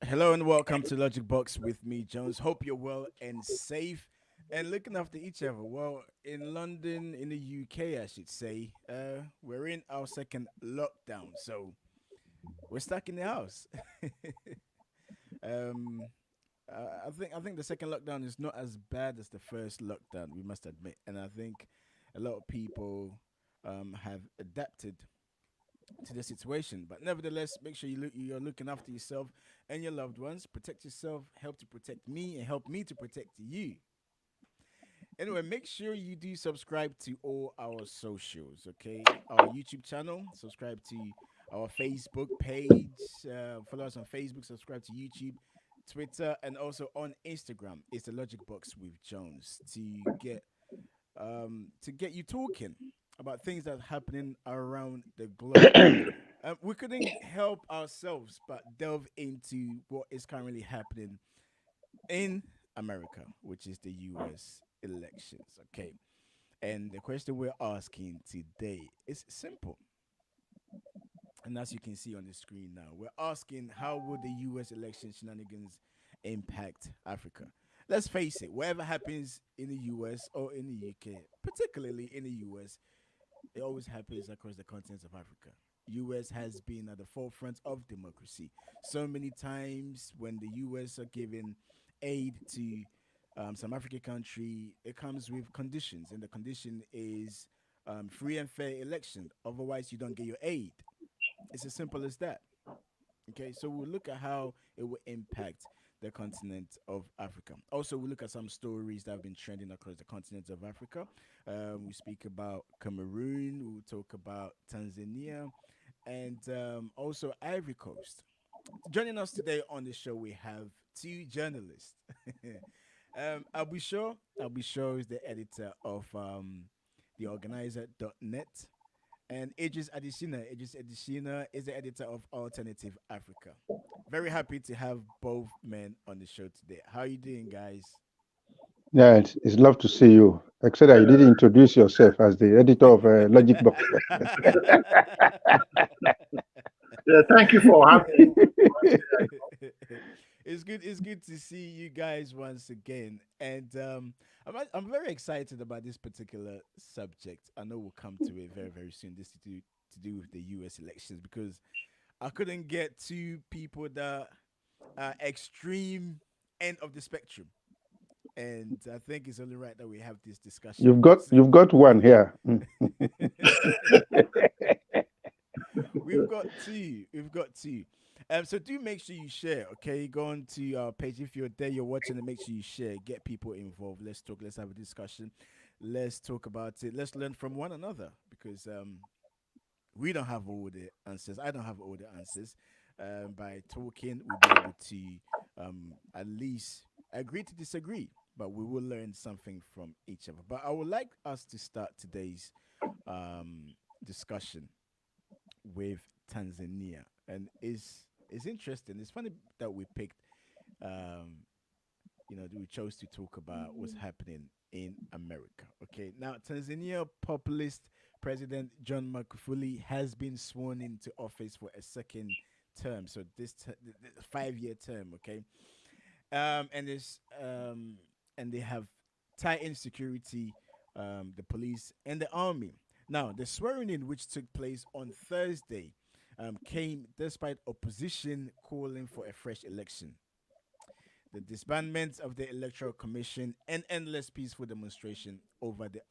Hello and welcome to Logic Box with me, Jones. Hope you're well and safe and looking after each other. Well, in London, in the UK, I should say, we're in our second lockdown, so we're stuck in the house. um, I think the second lockdown is not as bad as the first lockdown. We must admit, and I think a lot of people have adapted to the situation. But nevertheless, make sure you're looking after yourself and your loved ones. Protect yourself, help to protect me, and help me to protect you. Anyway, make sure you do subscribe to all our socials, okay? Our YouTube channel, subscribe to our Facebook page, follow us on Facebook, subscribe to YouTube, Twitter, and also on Instagram. It's the Logic Box with Jones to get you talking about things that are happening around the globe. We couldn't help ourselves but delve into what is currently happening in America, which is the US elections. Okay. And the question we're asking today is simple. And as you can see on the screen now, we're asking how would the US election shenanigans impact Africa? Let's face it, whatever happens in the US or in the UK, particularly in the US, it always happens across the continent of Africa. US has been at the forefront of democracy. So many times when the US are giving aid to some African country, it comes with conditions, and the condition is free and fair election. Otherwise, you don't get your aid. It's as simple as that. Okay, so we'll look at how it will impact the continent of Africa. Also, we'll look at some stories that have been trending across the continent of Africa. We speak about Cameroon, we'll talk about Tanzania, and also Ivory Coast. Joining us today on the show, we have two journalists. I'll be sure is the editor of theorganizer.net, and Idris Adishina is the editor of Alternative Africa. Very happy to have both men on the show today. How are you doing, guys? Yeah, it's love to see you. Except that you didn't introduce yourself as the editor of Logic Box. Yeah, thank you for having me. It's good. It's good to see you guys once again, and I'm very excited about this particular subject. I know we'll come to it very very soon. This to do with the U.S. elections because I couldn't get two people that are extreme end of the spectrum, and I think it's only right that we have this discussion you've got because you've got one here. we've got two. We've got two. So do make sure you share. Okay, go on to our page if you're there, you're watching, and make sure you share. Get people involved. Let's talk. Let's have a discussion. Let's talk about it. Let's learn from one another because we don't have all the answers. I don't have all the answers. By talking, we'll be able to at least agree to disagree, but we will learn something from each other. But I would like us to start today's discussion with Tanzania, and it's interesting. It's funny that we picked, um, we chose to talk about what's happening in America. Okay, now Tanzania populist President John Magufuli has been sworn into office for a second term. So this 5-year term. Okay, and this and they have tightened security, the police and the army. Now, the swearing in, which took place on Thursday, came despite opposition calling for a fresh election, the disbandment of the Electoral Commission, and endless peaceful demonstration over the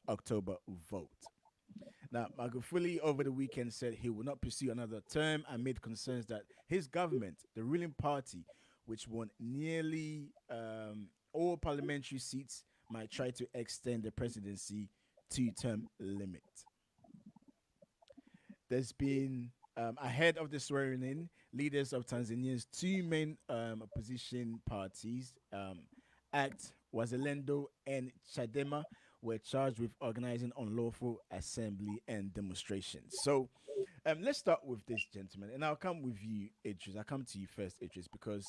October vote. Now, Magufuli over the weekend said he will not pursue another term amid concerns that his government, the ruling party, which won nearly all parliamentary seats, might try to extend the presidency two-term limit. There's been ahead of the swearing in, leaders of Tanzania's two main opposition parties, ACT Wazalendo and Chadema, were charged with organizing unlawful assembly and demonstrations. So let's start with this gentleman, and I'll come with you, Idris. I'll come to you first, Idris, because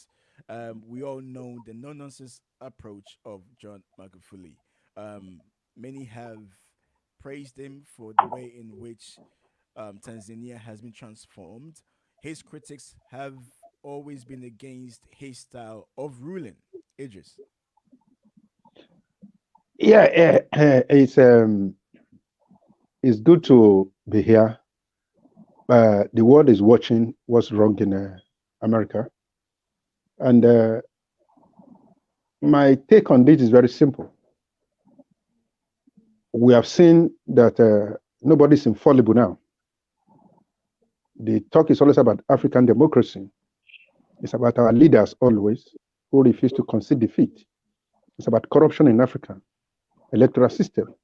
we all know the no nonsense approach of John Magufuli. Many have praised him for the way in which Tanzania has been transformed. His critics have always been against his style of ruling. Idris. Yeah, it's good to be here. The world is watching what's wrong in America, and my take on this is very simple. We have seen that nobody's infallible now. The talk is always about African democracy. It's about our leaders always who refuse to concede defeat. It's about corruption in Africa, electoral system.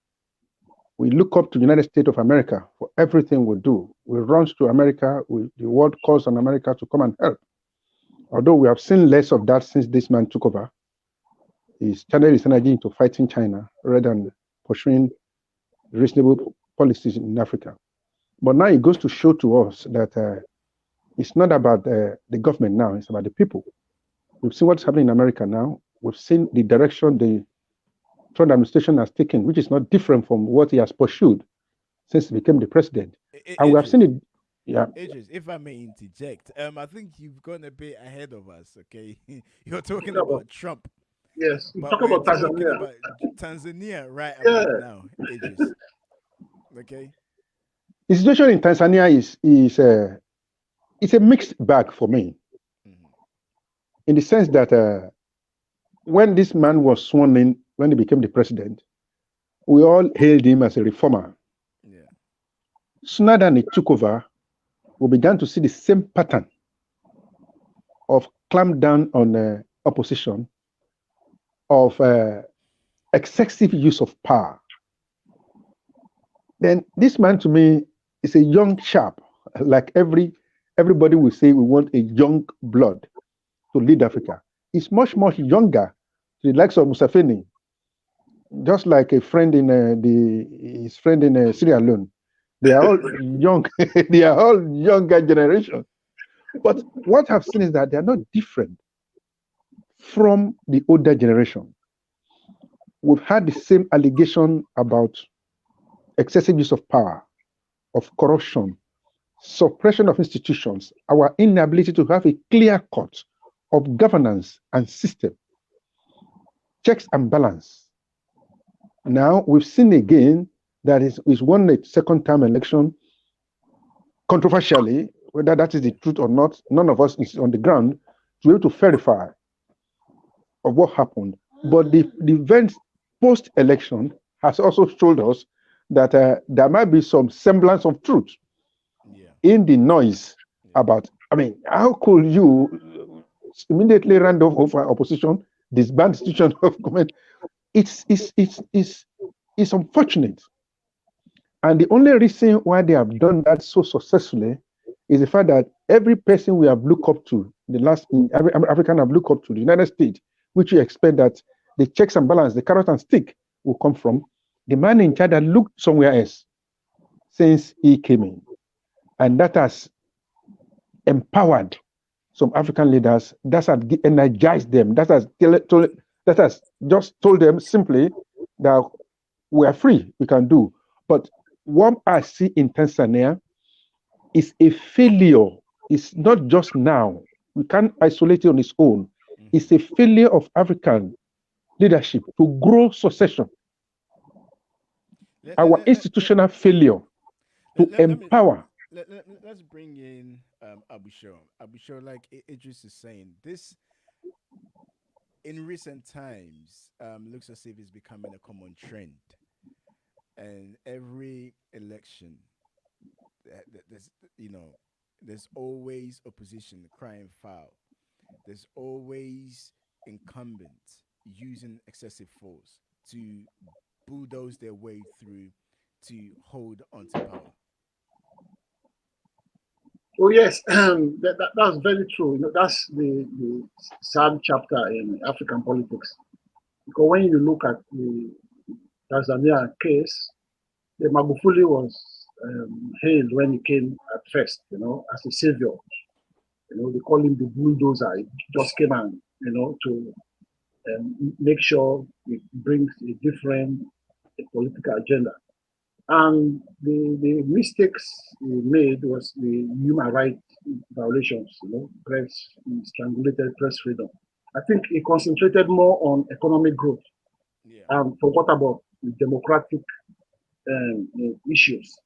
We look up to the United States of America for everything we do. We run to America. The world calls on America to come and help. Although we have seen less of that since this man took over, he's channeled his energy into fighting China rather than pursuing reasonable policies in Africa. But now it goes to show to us that it's not about the government now, it's about the people. We've seen what's happening in America now. We've seen the direction the Trump administration has taken, which is not different from what he has pursued since he became the president. And we have seen it. Yeah. Idris, if I may interject, I think you've gone a bit ahead of us, okay? You're talking about Trump. Yes, But talk we're about talking Tanzania. about Tanzania right Yeah. about now, Idris. Okay? The situation in Tanzania is it's a mixed bag for me, in the sense that when this man was sworn in, when he became the president, we all hailed him as a reformer. Yeah. Sooner than he took over, we began to see the same pattern of clamp down on opposition, of excessive use of power. Then this man to me is a young chap, like everybody will say we want a young blood to lead Africa. He's much, much younger to the likes of Musafeni, just like a friend in his friend in Sierra Leone. They are all young, they are all younger generation. But what I've seen is that they are not different from the older generation. We've had the same allegation about excessive use of power, of corruption, suppression of institutions, our inability to have a clear cut of governance and system, checks and balance. Now we've seen again that is won a second term election controversially, whether that is the truth or not, none of us is on the ground to be able to verify of what happened. But the events post-election has also told us that there might be some semblance of truth in the noise about, I mean, how could you immediately run off opposition, disband institution of government? It's unfortunate. And the only reason why they have done that so successfully is the fact that every person we have looked up to, every African have looked up to, the United States, which you expect that the checks and balance, the carrot and stick will come from, the man in charge that looked somewhere else since he came in. And that has empowered some African leaders, that has energized them, that has just told them simply that we are free, we can do. But what I see in Tanzania is a failure. It's not just now. We can't isolate it on its own. It's a failure of African leadership to grow succession. Our institutional failure to empower. Let's bring in Abu Shor. Abu Shor, like Idris is saying, this in recent times looks as if it's becoming a common trend. And every election, there's there's always opposition crying foul. There's always incumbents using excessive force to bulldoze their way through to hold onto power. Oh yes, that's very true. That's the sad chapter in African politics. Because when you look at the Tanzania case, the Magufuli was hailed when he came at first, as a savior. They call him the bulldozer. He just came and, to make sure it brings a different political agenda. And the mistakes he made was the human rights violations, press, strangulated press freedom. I think he concentrated more on economic growth Yeah. and forgot about the democratic issues.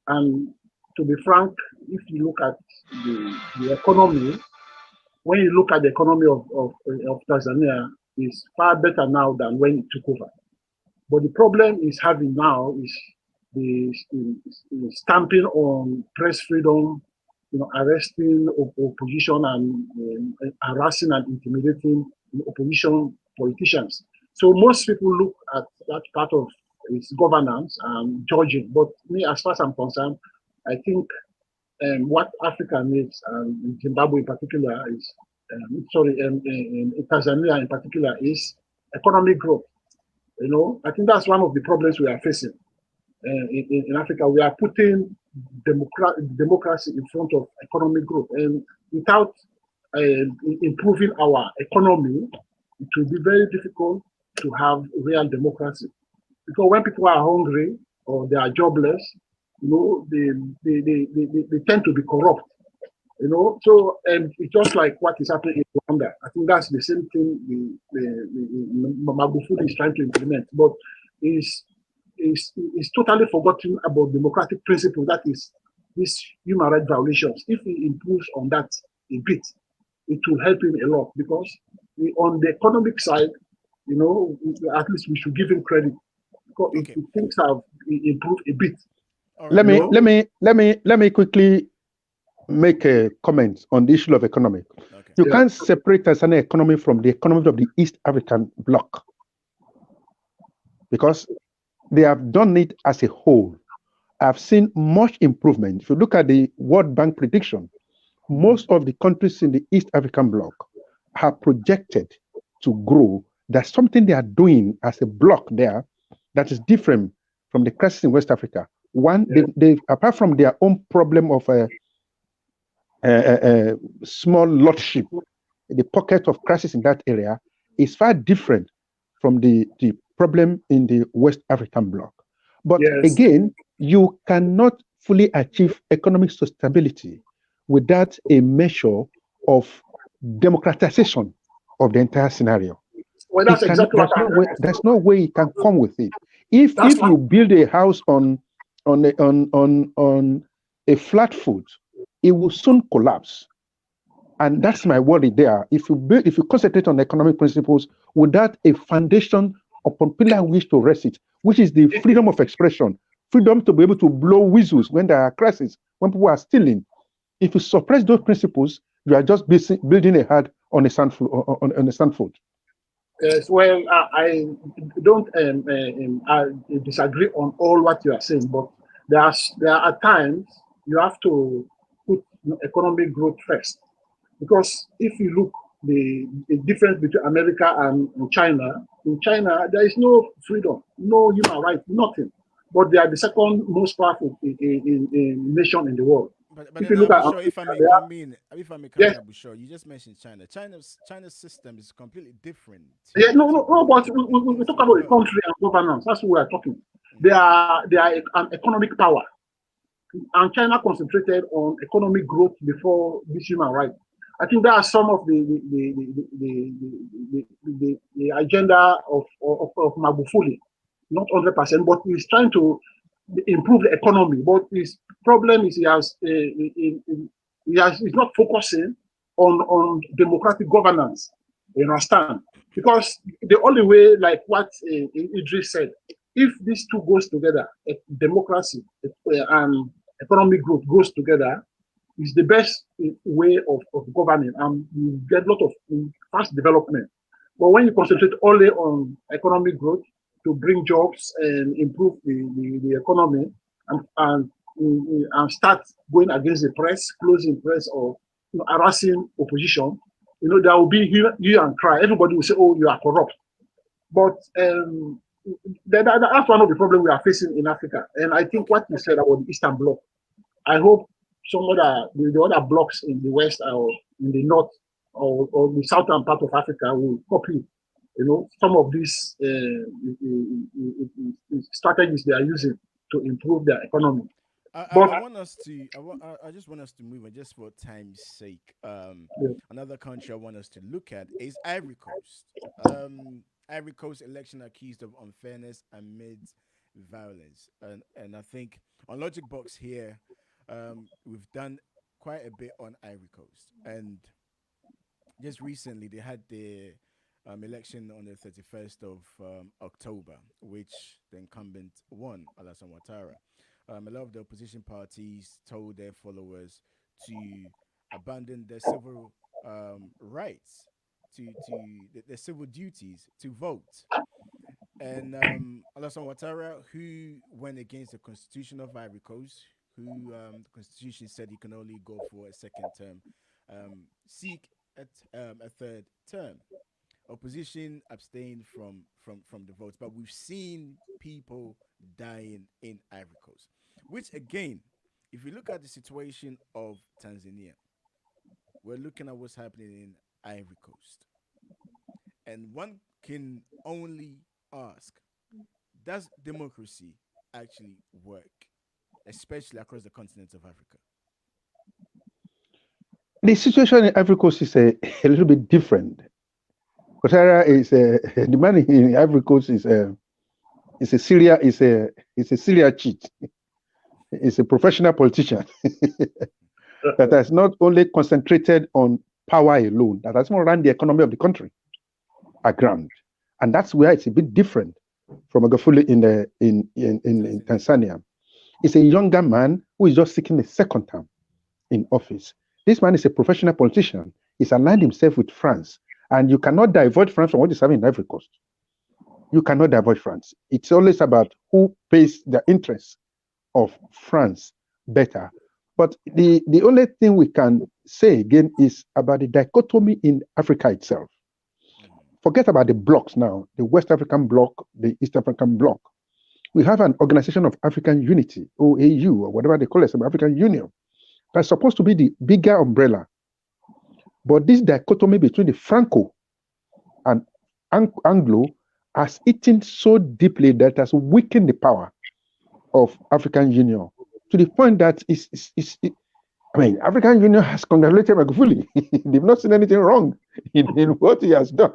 And to be frank, if you look at the economy, when you look at the economy of Tanzania, is far better now than when it took over. But the problem is having now is the stamping on press freedom, arresting opposition and harassing and intimidating opposition politicians. So most people look at that part of its governance and judging. But me, as far as I'm concerned, I think what Africa needs, and Zimbabwe in particular, is Tanzania in particular, is economic growth. I think that's one of the problems we are facing in Africa. We are putting democracy in front of economic growth, and without improving our economy, it will be very difficult to have real democracy. Because when people are hungry or they are jobless, they tend to be corrupt. So it's just like what is happening in Rwanda. I think that's the same thing the Magufuli is trying to implement, but is totally forgotten about democratic principle. That is these human rights violations. If he improves on that a bit, it will help him a lot, because on the economic side, at least we should give him credit, because things have improved a bit. Right. Let me quickly make a comment on the issue of economic. Okay. You can't separate Tanzania economy from the economy of the East African bloc, because they have done it as a whole. I've seen much improvement. If you look at the World Bank prediction, most of the countries in the East African bloc have projected to grow. There's something they are doing as a bloc there that is different from the crisis in West Africa. One, they apart from their own problem of small lordship, the pocket of crisis in that area is far different from the problem in the West African bloc. But again, you cannot fully achieve economic stability without a measure of democratization of the entire scenario. Well, that's exactly there's no way it can come with it. If you build a house on a flat foot, it will soon collapse. And that's my worry there. If you concentrate on economic principles without a foundation upon pillar which to rest it, which is the freedom of expression, freedom to be able to blow whistles when there are crises, when people are stealing. If you suppress those principles, you are just building a hut on a sand foot. Yes, well, I don't I disagree on all what you are saying, but there are times you have to put economic growth first, because if you look the difference between America and China, in China there is no freedom, no human rights, nothing, but they are the second most powerful nation in the world. But if you look at if I may come in, Abusho, you just mentioned China. China's system is completely different. No, but we talk about the country and governance. That's what we are talking. They are an economic power, and China concentrated on economic growth before this human rights. I think that are some of the agenda of Magufuli, not 100%, but he's trying to improve the economy. But his problem is he's not focusing on democratic governance. You understand? Because the only way, like what Idris said, if these two goes together, democracy and economic growth goes together, is the best way of governing, and you get a lot of fast development. But when you concentrate only on economic growth to bring jobs and improve the economy, and start going against the press, closing press, or harassing opposition, there will be hue and cry. Everybody will say, "Oh, you are corrupt." But that's one of the problems we are facing in Africa. And I think what you said about the Eastern Bloc, I hope the other blocks in the West or in the North or the southern part of Africa will copy, some of these strategies they are using to improve their economy. I But want us to. I just want us to move on, just for time's sake. yeah, Another country I want us to look at is Ivory Coast. Ivory Coast election accused of unfairness amid violence, and I think on Logic Box here, we've done quite a bit on Ivory Coast, and just recently they had the election on the 31st of October, which the incumbent won, Alassane Ouattara. A lot of the opposition parties told their followers to abandon their civil rights, their civil duties to vote. And Alassane Ouattara, who went against the constitution of Ivory Coast, who the constitution said he can only go for a second term, seek a third term. Opposition abstained from the votes, but we've seen people dying in Ivory Coast. Which again, if you look at the situation of Tanzania, we're looking at what's happening in Ivory Coast, and one can only ask: does democracy actually work, especially across the continent of Africa? The situation in Ivory Coast is a little bit different. Ouattara is the man in Ivory Coast is a Syria cheat. Is a professional politician that has not only concentrated on power alone, that has more run the economy of the country aground. And that's where it's a bit different from Magufuli in Tanzania. He's a younger man who is just seeking a second term in office. This man is a professional politician. He's aligned himself with France. And you cannot divert France from what is happening in Ivory Coast. You cannot divert France. It's always about who pays the interests of France better. But the only thing we can say again is about the dichotomy in Africa itself. Forget about the blocks now, the West African bloc, the East African bloc. We have an Organization of African Unity, OAU, or whatever they call it, African Union, that's supposed to be the bigger umbrella. But this dichotomy between the Franco and Anglo has eaten so deeply that has weakened the power of African Union to the point that African Union has congratulated Magufuli. They've not seen anything wrong in what he has done.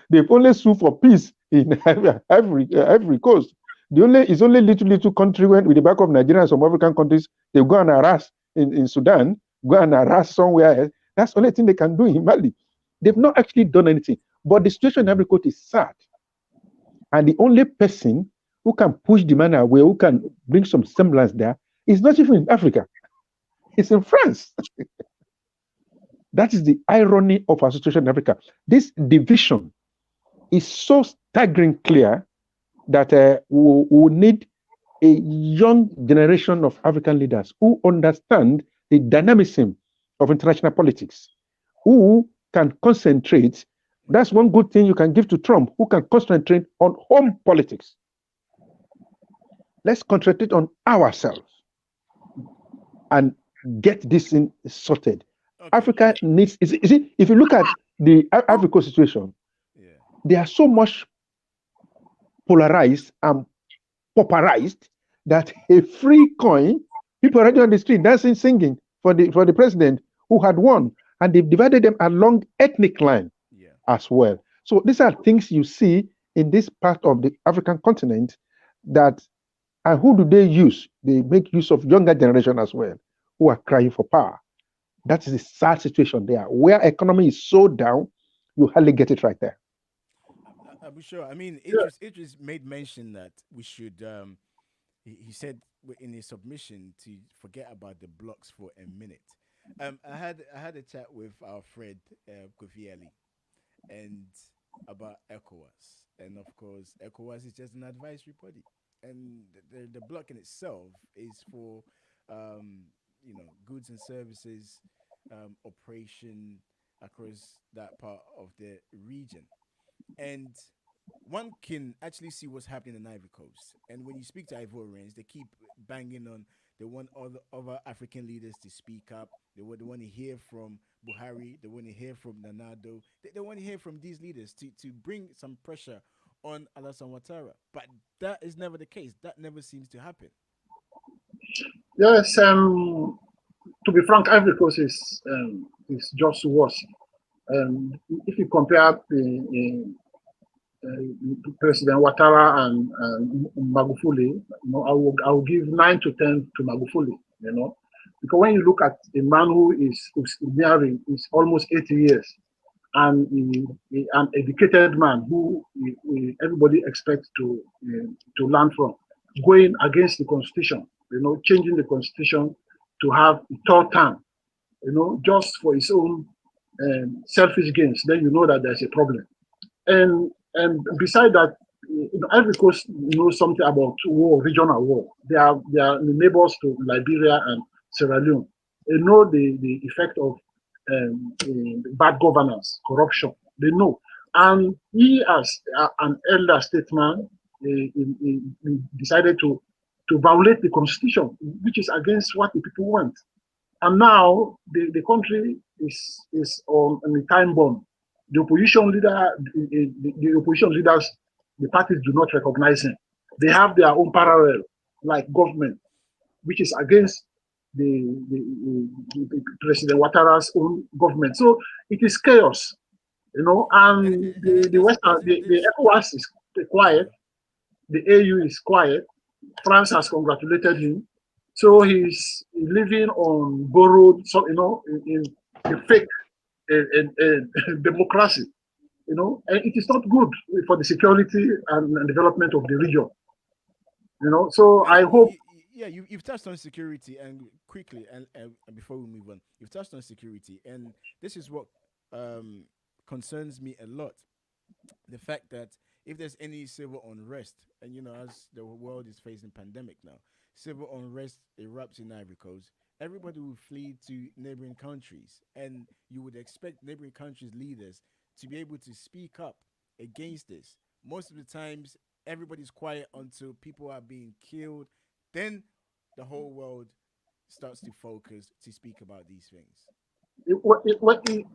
They've only sued for peace in Ivory Coast. It's only little country with the back of Nigeria and some African countries, they go and harass in Sudan, go and harass somewhere else. That's the only thing they can do in Mali. They've not actually done anything. But the situation in Ivory Coast is sad. And the only person who can push the man away, who can bring some semblance there, is not even in Africa. It's in France. That is the irony of our situation in Africa. This division is so staggering clear that we need a young generation of African leaders who understand the dynamism of international politics, who can concentrate. That's one good thing you can give to Trump, who can concentrate on home politics. Let's concentrate on ourselves and get this thing sorted. Okay. Africa needs, if you look at the Ivory Coast situation, they are so much polarized and pauperized that a free coin, people already on the street dancing, singing for the president who had won, and they've divided them along ethnic line as well. So these are things you see in this part of the African continent that, and who do they use? They make use of younger generation as well, who are crying for power. That is a sad situation there, where economy is so down, you hardly get it right there. I'm sure. I mean, Idris made mention that we should. He said in his submission to forget about the blocks for a minute. I had a chat with our friend Kofi Ali, and about ECOWAS, and of course, ECOWAS is just an advisory body, and the block in itself is for goods and services operation across that part of the region. And one can actually see what's happening in Ivory Coast. And when you speak to Ivorians, they keep banging on. They want other African leaders to speak up. They want to hear from Buhari. They want to hear from Nanado. They want to hear from these leaders to bring some pressure on Alassane Ouattara. But that is never the case. That never seems to happen. Yes, to be frank, Ivory Coast is just worse. If you compare President Ouattara and Magufuli, I will give 9 to 10 to Magufuli. Because when you look at a man who's nearing is almost 80 years, and an educated man who everybody expects to learn from, going against the constitution, changing the constitution to have a third term, just for his own selfish gains, then you know that there's a problem. And beside that, Ivory Coast knows something about war, regional war. They are neighbors to Liberia and Sierra Leone. They know the effect of bad governance, corruption. They know. And he, as an elder statesman, he decided to violate the constitution, which is against what the people want. And now the country is on a time bomb. The opposition leader, the opposition leaders, the parties do not recognize him. They have their own parallel, like government, which is against the President Ouattara's own government. So it is chaos, and the Western, the ECOWAS is quiet, the AU is quiet. France has congratulated him. So he's living on borrowed, in the fake democracy, and it is not good for the security and development of the region, So I hope. Yeah, you've touched on security and quickly, and before we move on, you've touched on security, and this is what concerns me a lot: the fact that if there's any civil unrest, and as the world is facing pandemic now, civil unrest erupts in Ivory Coast, everybody will flee to neighboring countries, and you would expect neighboring countries' leaders to be able to speak up against this. Most of the times, everybody's quiet until people are being killed. Then the whole world starts to focus to speak about these things.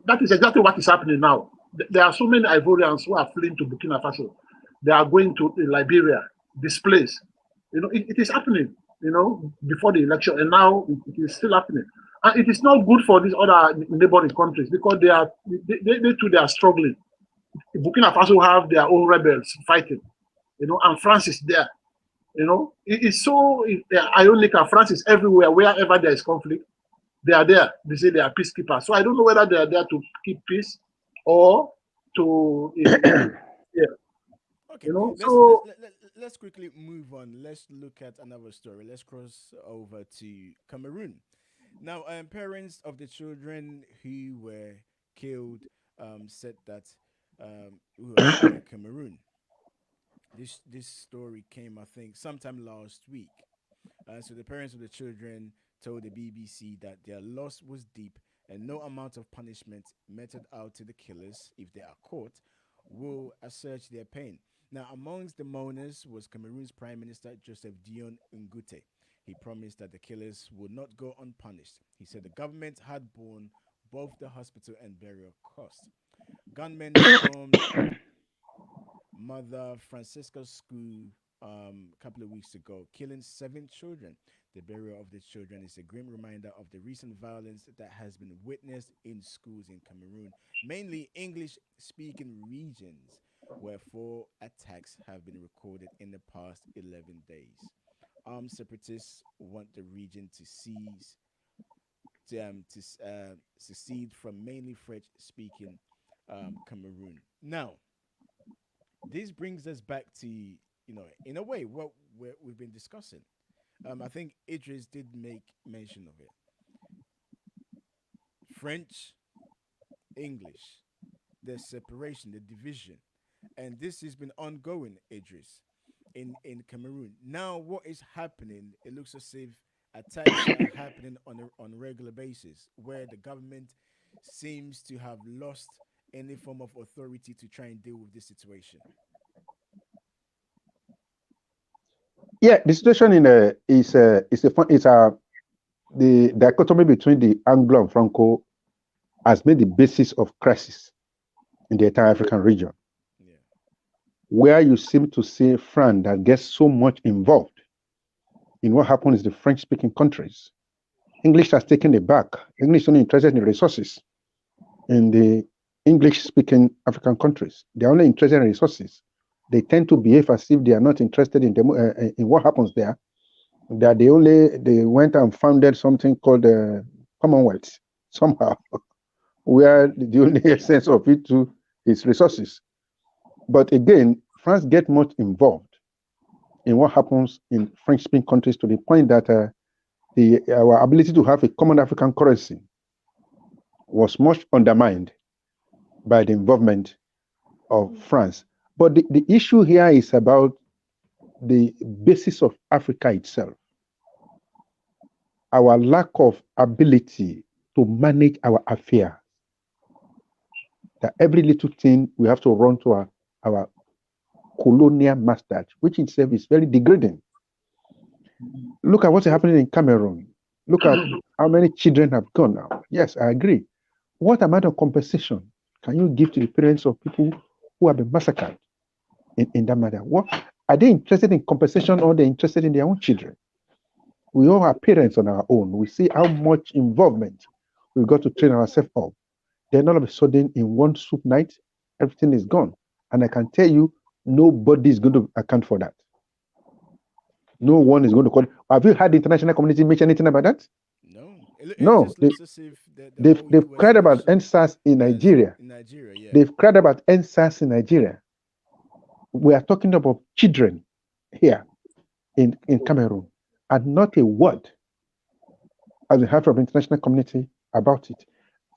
That is exactly what is happening now. There are so many Ivorians who are fleeing to Burkina Faso. They are going to Liberia, displaced. It is happening, before the election, and now it is still happening. And it is not good for these other neighboring countries because they too, they are struggling. Burkina Faso have their own rebels fighting, and France is there. It is so ironic, and France is everywhere. Wherever there is conflict, they are there. They say they are peacekeepers. So I don't know whether they are there to keep peace or to yeah. Okay, So let's quickly move on. Let's look at another story. Let's cross over to Cameroon. Now, parents of the children who were killed said that who were killed in Cameroon. This story came, I think, sometime last week. So the parents of the children told the BBC that their loss was deep and no amount of punishment meted out to the killers, if they are caught, will assuage their pain. Now, amongst the mourners was Cameroon's Prime Minister Joseph Dion Ngute. He promised that the killers would not go unpunished. He said the government had borne both the hospital and burial costs. Gunmen stormed Mother Francisca's school a couple of weeks ago, killing 7 children. The burial of the children is a grim reminder of the recent violence that has been witnessed in schools in Cameroon, mainly English speaking regions, where 4 attacks have been recorded in the past 11 days. Armed separatists want the region to secede from mainly French speaking Cameroon. Now, this brings us back to, in a way, what we've been discussing. I think Idris did make mention of it. French, English, the separation, the division, and this has been ongoing, Idris, in Cameroon. Now, what is happening? It looks as if attacks are happening on a regular basis, where the government seems to have lost any form of authority to try and deal with this situation. Yeah, the situation in the dichotomy between the Anglo and Franco has been the basis of crisis in the entire African region. Yeah. where you seem to see France that gets so much involved in what happens in the French-speaking countries. English has taken it back. English is only interested in resources in the English-speaking African countries. They're only interested in resources. They tend to behave as if they are not interested in what happens there. That they went and founded something called the Commonwealth somehow, where the only essence of it too is resources. But again, France get much involved in what happens in French-speaking countries to the point that our ability to have a common African currency was much undermined by the involvement of France. But the issue here is about the basis of Africa itself, our lack of ability to manage our affairs. That every little thing we have to run to our colonial masters, which itself is very degrading. Look at what's happening in Cameroon. Look at how many children have gone now. Yes, I agree. What amount of compensation can you give to the parents of people who have been massacred in that matter? What are they interested in compensation, or are they interested in their own children? We all are parents on our own. We see how much involvement we've got to train ourselves up. Then all of a sudden, in one soup night, everything is gone. And I can tell you, nobody is going to account for that. No one is going to call. Have you had the international community mention anything about that? No. It No. just looks as if They've cried about NSAS in Nigeria. In Nigeria, yeah. They've cried about NSAS in Nigeria. We are talking about children here in Cameroon, and not a word as we have from the international community about it.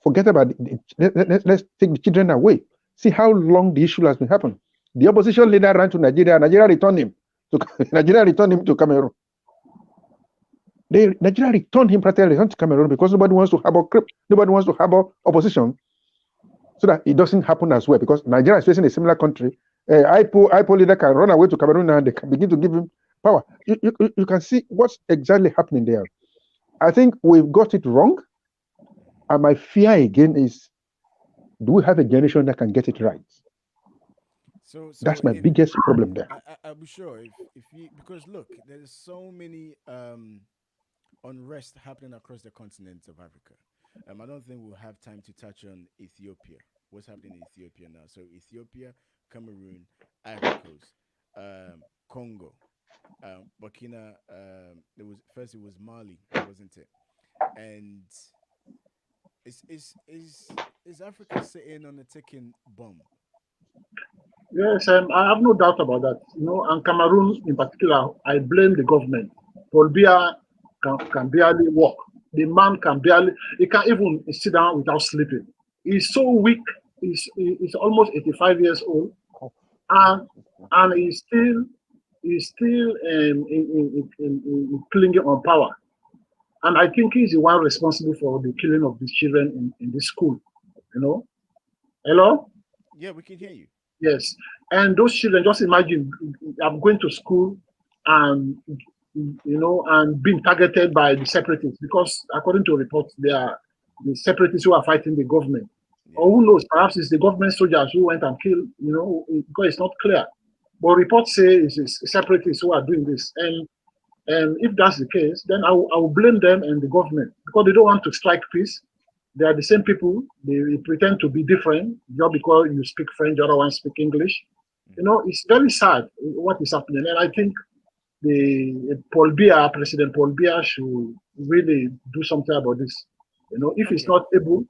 Forget about it. Let's take the children away. See how long the issue has been happening. The opposition leader ran to Nigeria. Nigeria returned him to Cameroon. Nigeria returned him practically to Cameroon because nobody wants to harbor opposition, so that it doesn't happen as well. Because Nigeria is facing a similar country. IPO leader can run away to Cameroon and they can begin to give him power. You can see what's exactly happening there. I think we've got it wrong. And my fear again is, do we have a generation that can get it right? So that's my biggest problem there. I'll be sure if you, because look, there's so many unrest happening across the continent of Africa. I don't think we'll have time to touch on Ethiopia. What's happening in Ethiopia now? So Ethiopia, Cameroon, Ivory Coast, Congo, Burkina. It was Mali, wasn't it? And is Africa sitting on a ticking bomb? Yes, I have no doubt about that. You know, and Cameroon in particular, I blame the government. Paul Biya can barely walk. The man he can't even sit down without sleeping. He's so weak. He's almost 85 years old, and he's still clinging on power. And I think he's the one responsible for the killing of these children in this school. You know, hello. Yeah, we can hear you. Yes, and those children, just imagine, I'm going to school and and being targeted by the separatists, because according to reports, they are the separatists who are fighting the government. Yeah. Or who knows, perhaps it's the government soldiers who went and killed, because it's not clear. But reports say it's separatists who are doing this. And if that's the case, then I will blame them and the government, because they don't want to strike peace. They are the same people. They pretend to be different just because you speak French, the other one speak English. It's very sad what is happening. And I think President Paul Biya should really do something about this. If he's not able,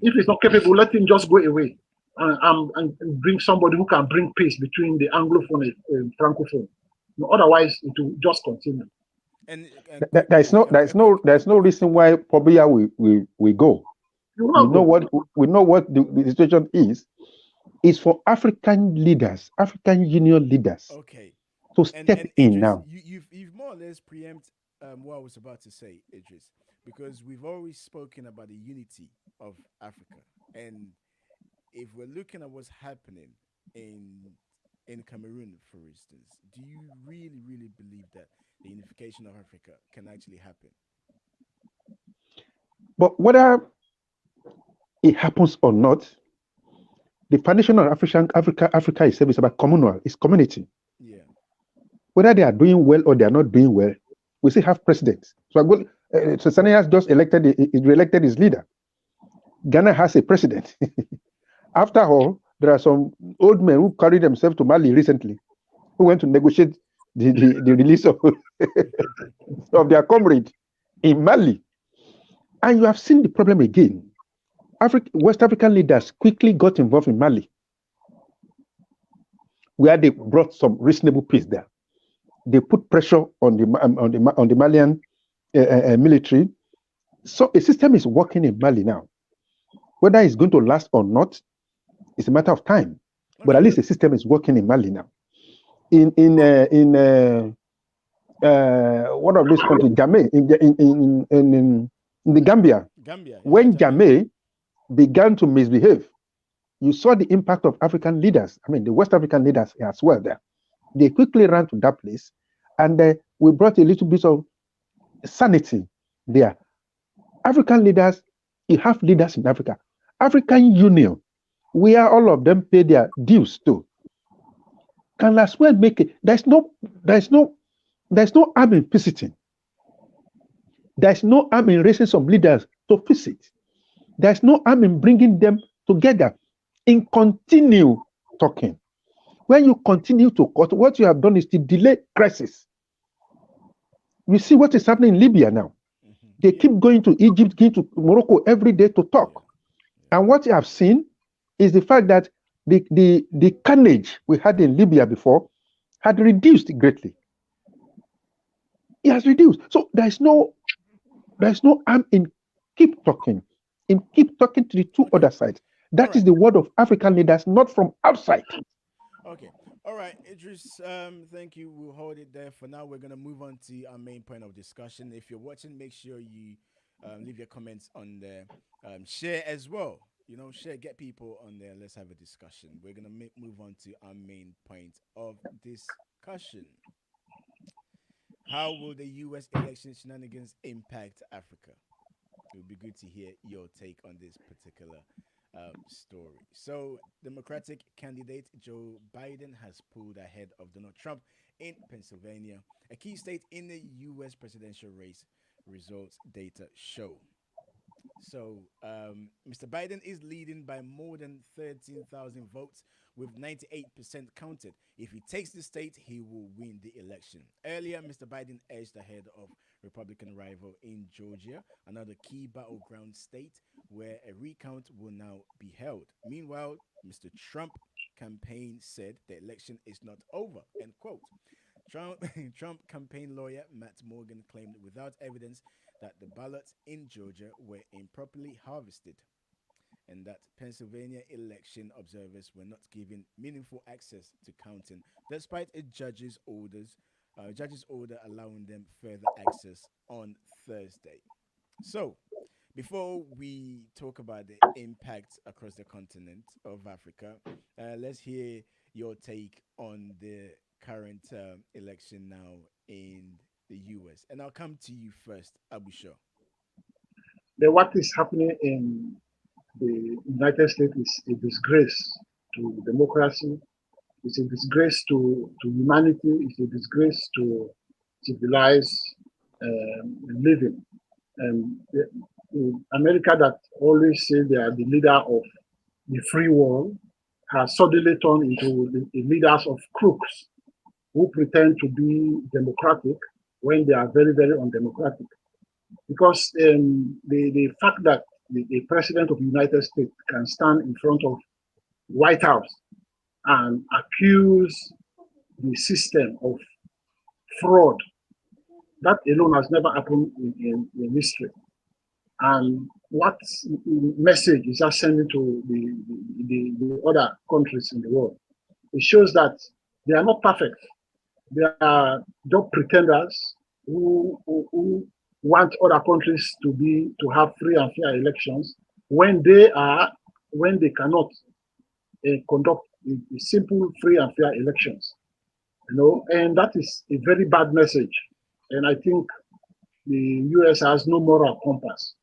if he's not capable, let him just go away and bring somebody who can bring peace between the Anglophone and Francophone. Otherwise, it will just continue. And there's no reason why Paul Biya will go. We know what the situation is. It's for African leaders, African Union leaders, to step in Idris, now. You've more or less preempt what I was about to say, Idris, because we've always spoken about the unity of Africa, and if we're looking at what's happening in Cameroon, for instance, do you really, really believe that the unification of Africa can actually happen? But whether it happens or not, The foundation of Africa itself is about communal, it's community. Yeah. Whether they are doing well or they are not doing well, we still have presidents. So Tanzania has just re-elected his leader. Ghana has a president. After all, there are some old men who carried themselves to Mali recently, who went to negotiate the release of, of their comrade in Mali. And you have seen the problem again. West African leaders quickly got involved in Mali, where they brought some reasonable peace there. They put pressure on the Malian military. So a system is working in Mali now. Whether it's going to last or not, it's a matter of time. Okay. But at least the system is working in Mali now. In one of these countries, Jammeh, in the Gambia, when Jammeh began to misbehave, you saw the impact of African leaders. I mean, the West African leaders as well there. They quickly ran to that place, and we brought a little bit of sanity there. African leaders, you have leaders in Africa. African Union, where all of them pay their dues to, can as well make it. There's no harm in visiting. There's no harm in raising some leaders to visit. There's no harm in bringing them together and continue talking. When you continue to cut, what you have done is to delay crisis. You see what is happening in Libya now. Mm-hmm. They keep going to Egypt, going to Morocco every day to talk. And what you have seen is the fact that the carnage we had in Libya before had reduced greatly. It has reduced. So there's no harm in keep talking to the two other sides. That is the word of African leaders, not from outside. Okay. All right, Idris, thank you. We'll hold it there for now. We're going to move on to our main point of discussion. If you're watching, make sure you leave your comments on there. Share as well. You know, share, get people on there. Let's have a discussion. We're going to move on to our main point of discussion. How will the U.S. election shenanigans impact Africa? It would be good to hear your take on this particular story. So, Democratic candidate Joe Biden has pulled ahead of Donald Trump in Pennsylvania, a key state in the U.S. presidential race, results data show. So, Mr. Biden is leading by more than 13,000 votes, with 98% counted. If he takes the state, he will win the election. Earlier, Mr. Biden edged ahead of Republican rival in Georgia, another key battleground state where a recount will now be held. Meanwhile, Mr. Trump campaign said the election is not over, end quote. Trump campaign lawyer Matt Morgan claimed without evidence that the ballots in Georgia were improperly harvested and that Pennsylvania election observers were not given meaningful access to counting, despite a judge's order allowing them further access on Thursday. So, before we talk about the impact across the continent of Africa, let's hear your take on the current election now in the U.S. And I'll come to you first, Abu Shah. What is happening in the United States is a disgrace to democracy. It's a disgrace to humanity. It's a disgrace to civilized living. America, that always say they are the leader of the free world, has suddenly turned into the leaders of crooks who pretend to be democratic when they are very, very undemocratic. Because the fact that the president of the United States can stand in front of White House and accuse the system of fraud, that alone has never happened in history. And what message is that sending to the other countries in the world? It shows that they are not perfect. They are just pretenders who want other countries to have free and fair elections when they cannot conduct a simple free and fair elections. And that is a very bad message. And I think the US has no moral compass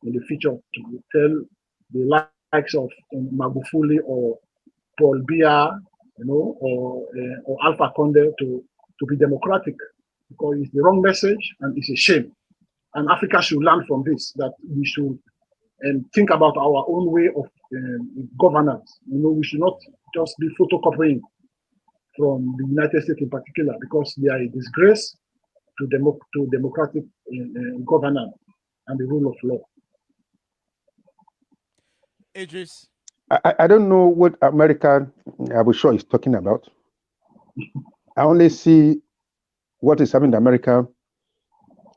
in the future to tell the likes of Magufuli or Paul Biya, or Alpha Conde to be democratic, because it's the wrong message and it's a shame. And Africa should learn from this, that we should think about our own way of governance. We should not just be photocopying from the United States in particular, because they are a disgrace to democratic governance and the rule of law. Idris. I don't know what America, Abu Shah, is talking about. I only see what is happening in America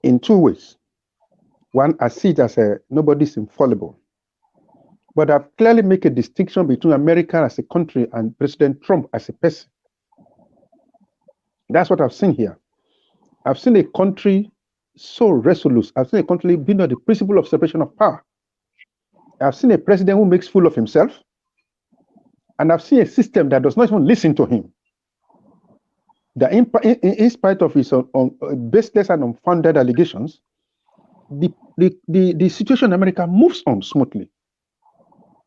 in two ways. One, I see it as nobody's infallible. But I've clearly made a distinction between America as a country and President Trump as a person. That's what I've seen here. I've seen a country so resolute. I've seen a country built on the principle of separation of power. I've seen a president who makes fool of himself. And I've seen a system that does not even listen to him. That in spite of his baseless and unfounded allegations, the situation in America moves on smoothly.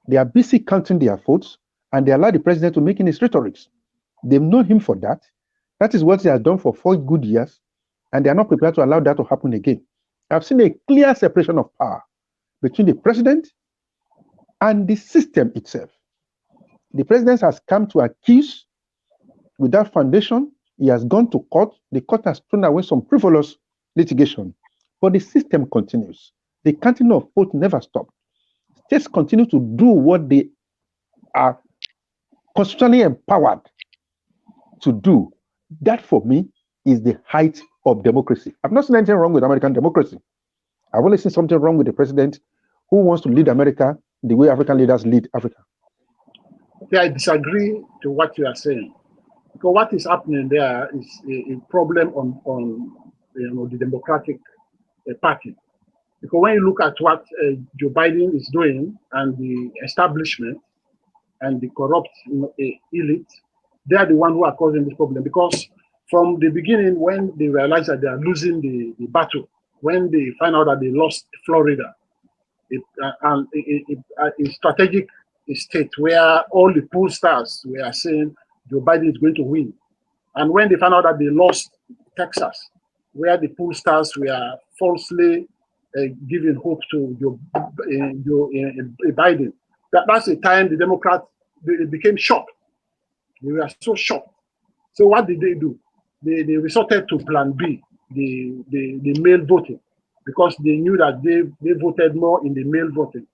They are busy counting their votes, and they allow the president to make in his rhetorics. They've known him for that. That is what he has done for 4 good years, and they are not prepared to allow that to happen again. I've seen a clear separation of power between the president and the system itself. The president has come to accuse without foundation. He has gone to court. The court has thrown away some frivolous litigation, but the system continues. The counting of votes never stops. States continue to do what they are constitutionally empowered to do. That, for me, is the height of democracy. I've not seen anything wrong with American democracy. I've only seen something wrong with the president who wants to lead America the way African leaders lead Africa. I disagree to what you are saying, because what is happening there is a problem on the Democratic Party. Because when you look at what Joe Biden is doing and the establishment and the corrupt elite, they are the ones who are causing this problem. Because from the beginning, when they realize that they are losing the battle, when they find out that they lost Florida, a strategic state where all the pollsters were saying Joe Biden is going to win. And when they found out that they lost Texas, where the pollsters were falsely giving hope to Joe Biden, that's the time the Democrats became shocked. They were so shocked. So what did they do? They resorted to Plan B, the mail voting, because they knew that they voted more in the mail voting.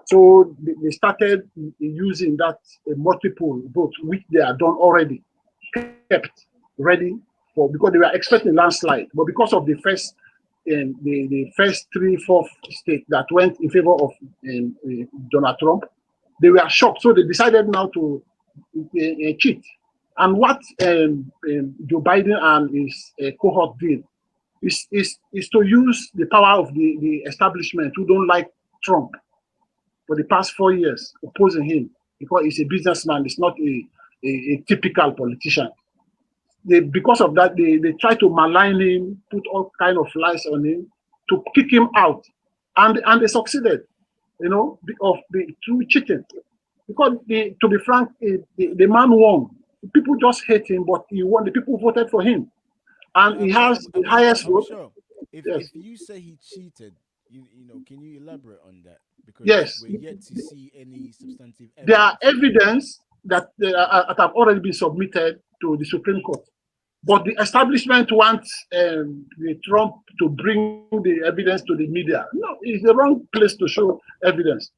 So they started using that multiple vote, which they had done already, kept ready for, because they were expecting landslide. But because of the first 3/4 state that went in favor of Donald Trump, they were shocked. So they decided now to cheat. And what Joe Biden and his cohort did is to use the power of the establishment who don't like Trump for the past 4 years, opposing him, because he's a businessman. He's not a typical politician. Because of that, they try to malign him, put all kind of lies on him to kick him out, and they succeeded, through cheating. Because to be frank, the man won. People just hate him, but he won. The people voted for him, and he has the highest vote. Sure. If you say he cheated, can you elaborate on that? Because yes, we're yet to see any substantive evidence. There are evidence that have already been submitted to the Supreme Court, but the establishment wants Trump to bring the evidence to the media. No, it's the wrong place to show evidence.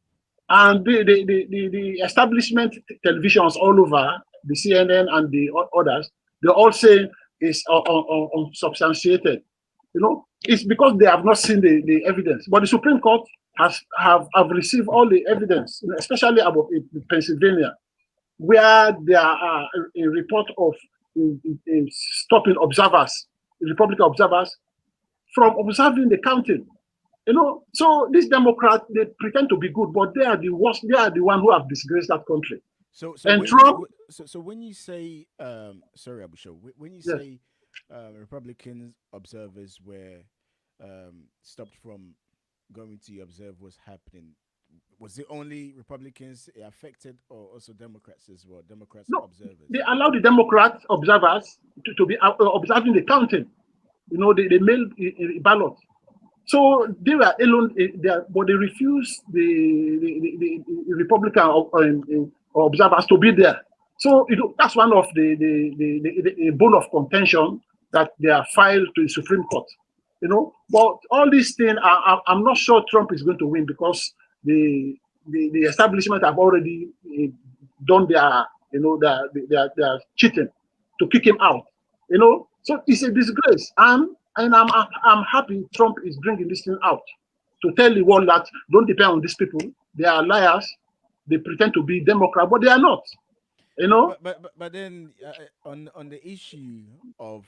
And the establishment televisions all over, the CNN and the others, they all say it's unsubstantiated. It's because they have not seen the evidence. But the Supreme Court have received all the evidence, especially about Pennsylvania, where there are a report of stopping observers, Republican observers, from observing the counting. So these Democrats, they pretend to be good, but they are the worst. They are the one who have disgraced that country. So and Trump. So when you say, sorry, Abu Shah, when you Yes. say Republican observers were stopped from going to observe what's happening, Was it only Republicans it affected, or also Democrats as well? Democrats No, observers. they allow the Democrat observers to be observing the counting. They mail a ballot. So they were alone, but they refused the Republican observers to be there. So that's one of the bone of contention that they are filed to the Supreme Court. But all these things, I'm not sure Trump is going to win because the establishment have already done their cheating to kick him out. So it's a disgrace. And I'm happy Trump is bringing this thing out to tell the world that don't depend on these people. They are liars. They pretend to be Democrat, but they are not. But then on the issue of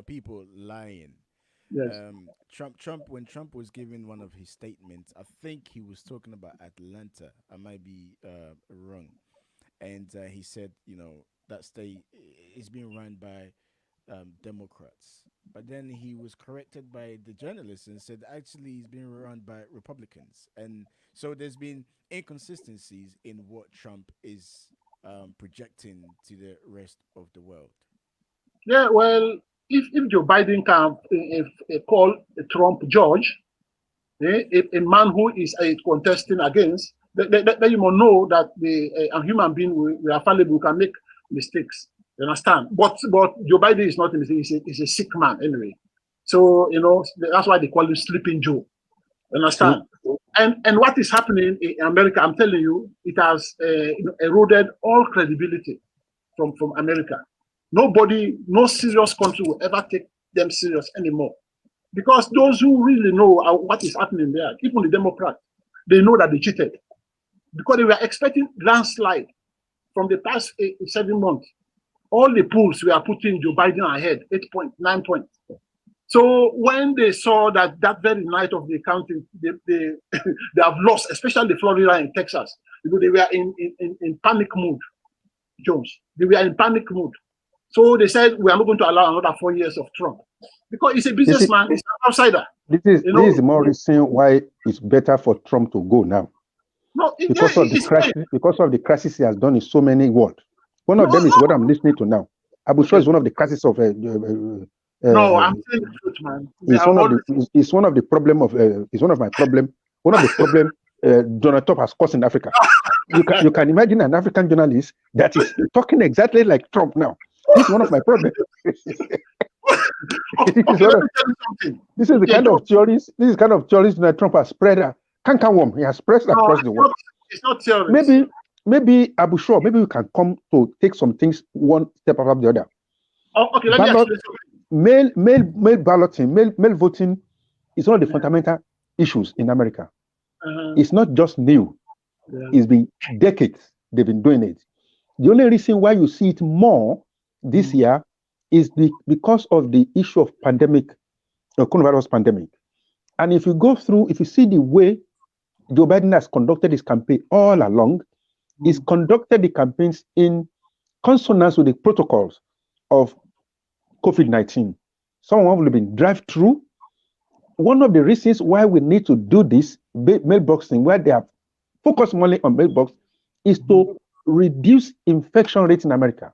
people lying. Yes. Trump when Trump was giving one of his statements, I think he was talking about Atlanta. I might be wrong, and he said that state is being run by Democrats. But then he was corrected by the journalist and said actually he's being run by Republicans. And so there's been inconsistencies in what Trump is projecting to the rest of the world. Yeah, well, if Joe Biden can call Trump George, a man who is contesting against, then you must know that a human being, we are fallible, we can make mistakes. You understand? But Joe Biden is not a mistake. He's a sick man anyway. So that's why they call him Sleeping Joe. You understand? And what is happening in America? I'm telling you, it has eroded all credibility from America. No serious country will ever take them serious anymore. Because those who really know what is happening there, even the Democrats, they know that they cheated. Because they were expecting landslide from the past 7 months. All the polls were putting Joe Biden ahead, 8 points, 9 points. So when they saw that very night of the counting, they have lost, especially Florida and Texas. They were in panic mood, Jones. They were in panic mood. So they said, we are not going to allow another 4 years of Trump. Because he's a businessman, he's an outsider. This is more reason why it's better for Trump to go now. No, because of the crisis he has done in so many worlds. One of them is what I'm listening to now. Abu Shah is one of the crises of. No, I'm saying the truth, man. It's one of the problem of. It's one of my problem. One of the problem Donald Trump has caused in Africa. You can imagine an African journalist that is talking exactly like Trump now. This is one of my problems. This is the kind of theories. This is kind of theories that Trump has spread. Can't He has spread across the world. It's not theories. Maybe Abu Shah, maybe we can come to take some things one step above the other. Okay, let me ask you something. Mail balloting, mail voting is one of the fundamental issues in America. It's not just new. Yeah. It's been decades they've been doing it. The only reason why you see it more this year is because of the issue of coronavirus pandemic. And if you see the way Joe Biden has conducted his campaign all along, he's conducted the campaigns in consonance with the protocols of COVID-19. Someone will have been drive-through. One of the reasons why we need to do this mailboxing, where they have focused money on mailbox, is to reduce infection rates in America.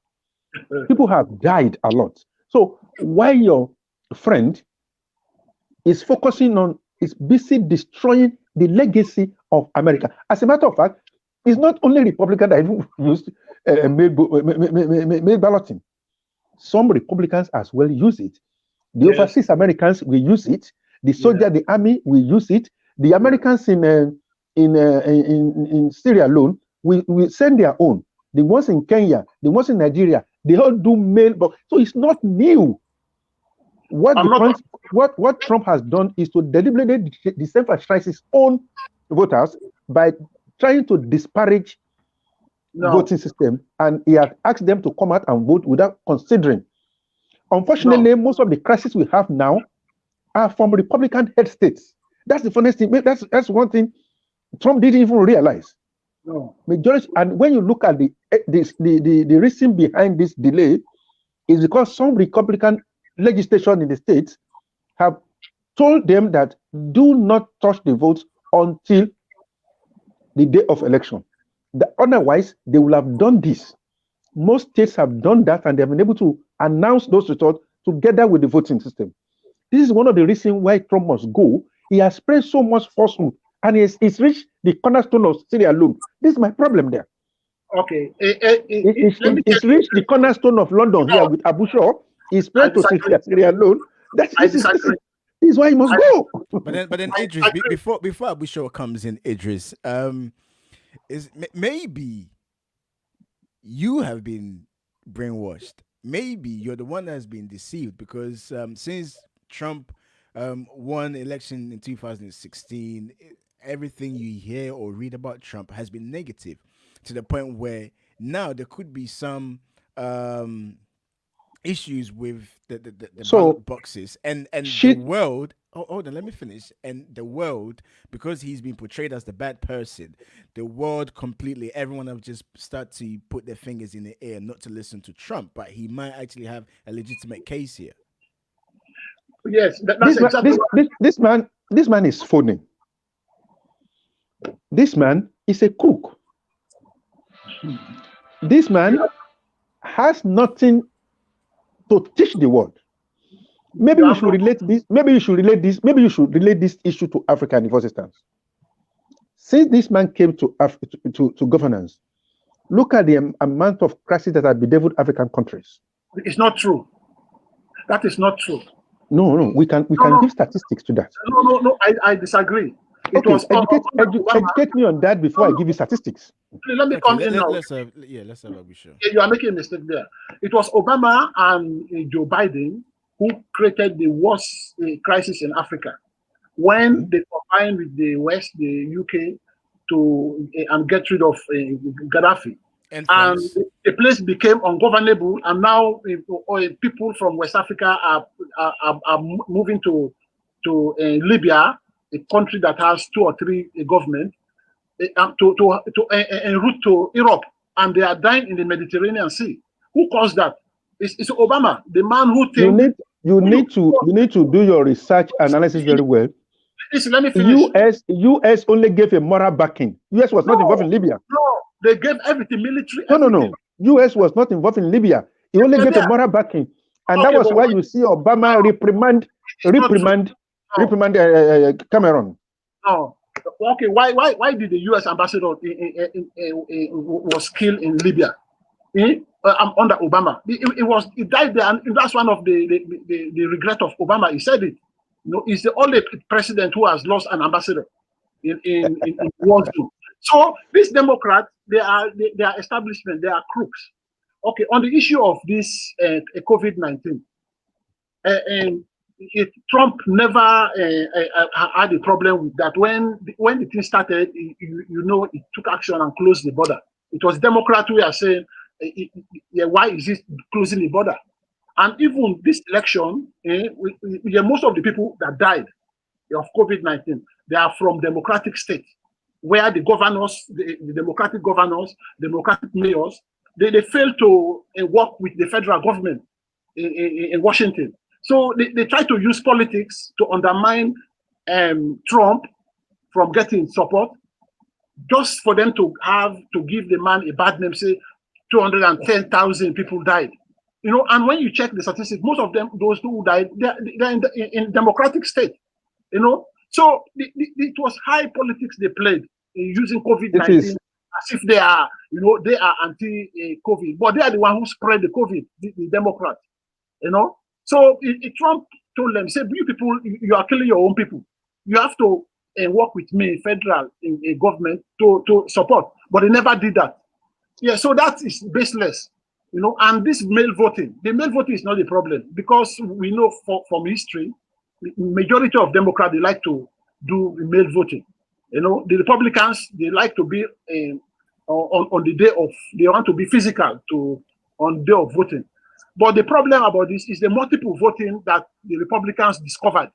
People have died a lot. So while your friend is busy destroying the legacy of America. As a matter of fact, it's not only Republicans that even used mail balloting. Some Republicans as well use it. The overseas Americans will use it. The soldier, the army will use it. The Americans in Syria alone will send their own. The ones in Kenya, the ones in Nigeria, they all do mail box. So it's not new. What Trump has done is to deliberately disenfranchise his own voters by trying to disparage voting system, and he has asked them to come out and vote without considering. Unfortunately, most of the crises we have now are from Republican head states. That's the funniest thing. That's one thing Trump didn't even realize. No. Majority, and when you look at the reason behind this delay is because some Republican legislation in the states have told them that do not touch the votes until the day of election. Otherwise, they will have done this. Most states have done that, and they have been able to announce those results together with the voting system. This is one of the reasons why Trump must go. He has spread so much falsehood, and he's reached the cornerstone of Sierra Leone. This is my problem there. Okay. It's reached the cornerstone of London here with Abu Shah. He's spread to Sierra Leone. This is why he must go. But then Idris, before Abu Shah comes in, Idris, is maybe you have been brainwashed. Maybe you're the one that has been deceived, because since Trump won election in 2016, everything you hear or read about Trump has been negative, to the point where now there could be some issues with the ballot boxes and the world. Oh, hold on, let me finish. And the world, because he's been portrayed as the bad person, the world completely, everyone have just start to put their fingers in the air not to listen to Trump, but he might actually have a legitimate case here. Yes, that's exactly this man is phoning. This man is a crook. This man has nothing to teach the world. Maybe we should relate this. Maybe you should relate this. Maybe you should relate this issue to Africa in the first instance. Since this man came to governance, look at the amount of crises that have bedeviled African countries. It's not true. That is not true. No. We can give statistics to that. No. I disagree. Educate me on that before I give you statistics. Let me come in now. Let's have a show. You are making a mistake there. It was Obama and Joe Biden who created the worst crisis in Africa when they combined with the West, the UK, to and get rid of Gaddafi. And the place became ungovernable, and now people from West Africa are moving to Libya, a country that has 2 or 3 governments, en route to Europe, and they are dying in the Mediterranean Sea. Who caused that? It's Obama, the man who thinks. You need to do your research analysis very well. Listen, let me finish. US only gave a moral backing. US was not involved in Libya. No, they gave everything, military. No. US was not involved in Libya. He only gave a moral backing, and that was why you see Obama reprimand Cameroon. No. Okay. Why did the US ambassador was killed in Libya? Under Obama, he died there, and that's one of the regret of Obama. He said it. He's the only president who has lost an ambassador in World War. So these Democrats, they are establishment, they are crooks. Okay, on the issue of this COVID-19, Trump never had a problem with that. When the thing started, it took action and closed the border. It was Democrats who are saying, why is this closing the border? And even this election, most of the people that died of COVID-19, they are from democratic states, where the governors, the democratic governors, democratic mayors, they fail to work with the federal government in Washington. So they try to use politics to undermine Trump from getting support, just for them to give the man a bad name, say 210,000 people died. And when you check the statistics, most of them, those who died, they're in democratic state. So it was high politics they played in using COVID-19 as if they are anti-COVID, but they are the one who spread the COVID, the Democrats. So Trump told them, say, you people, you are killing your own people. You have to work with me, federal government, to support. But they never did that. Yeah, so that is baseless. And this mail voting, the mail voting is not the problem, because we know from history, the majority of Democrats, they like to do mail voting. The Republicans, they like to be on the day of, they want to be physical on the day of voting. But the problem about this is the multiple voting that the Republicans discovered.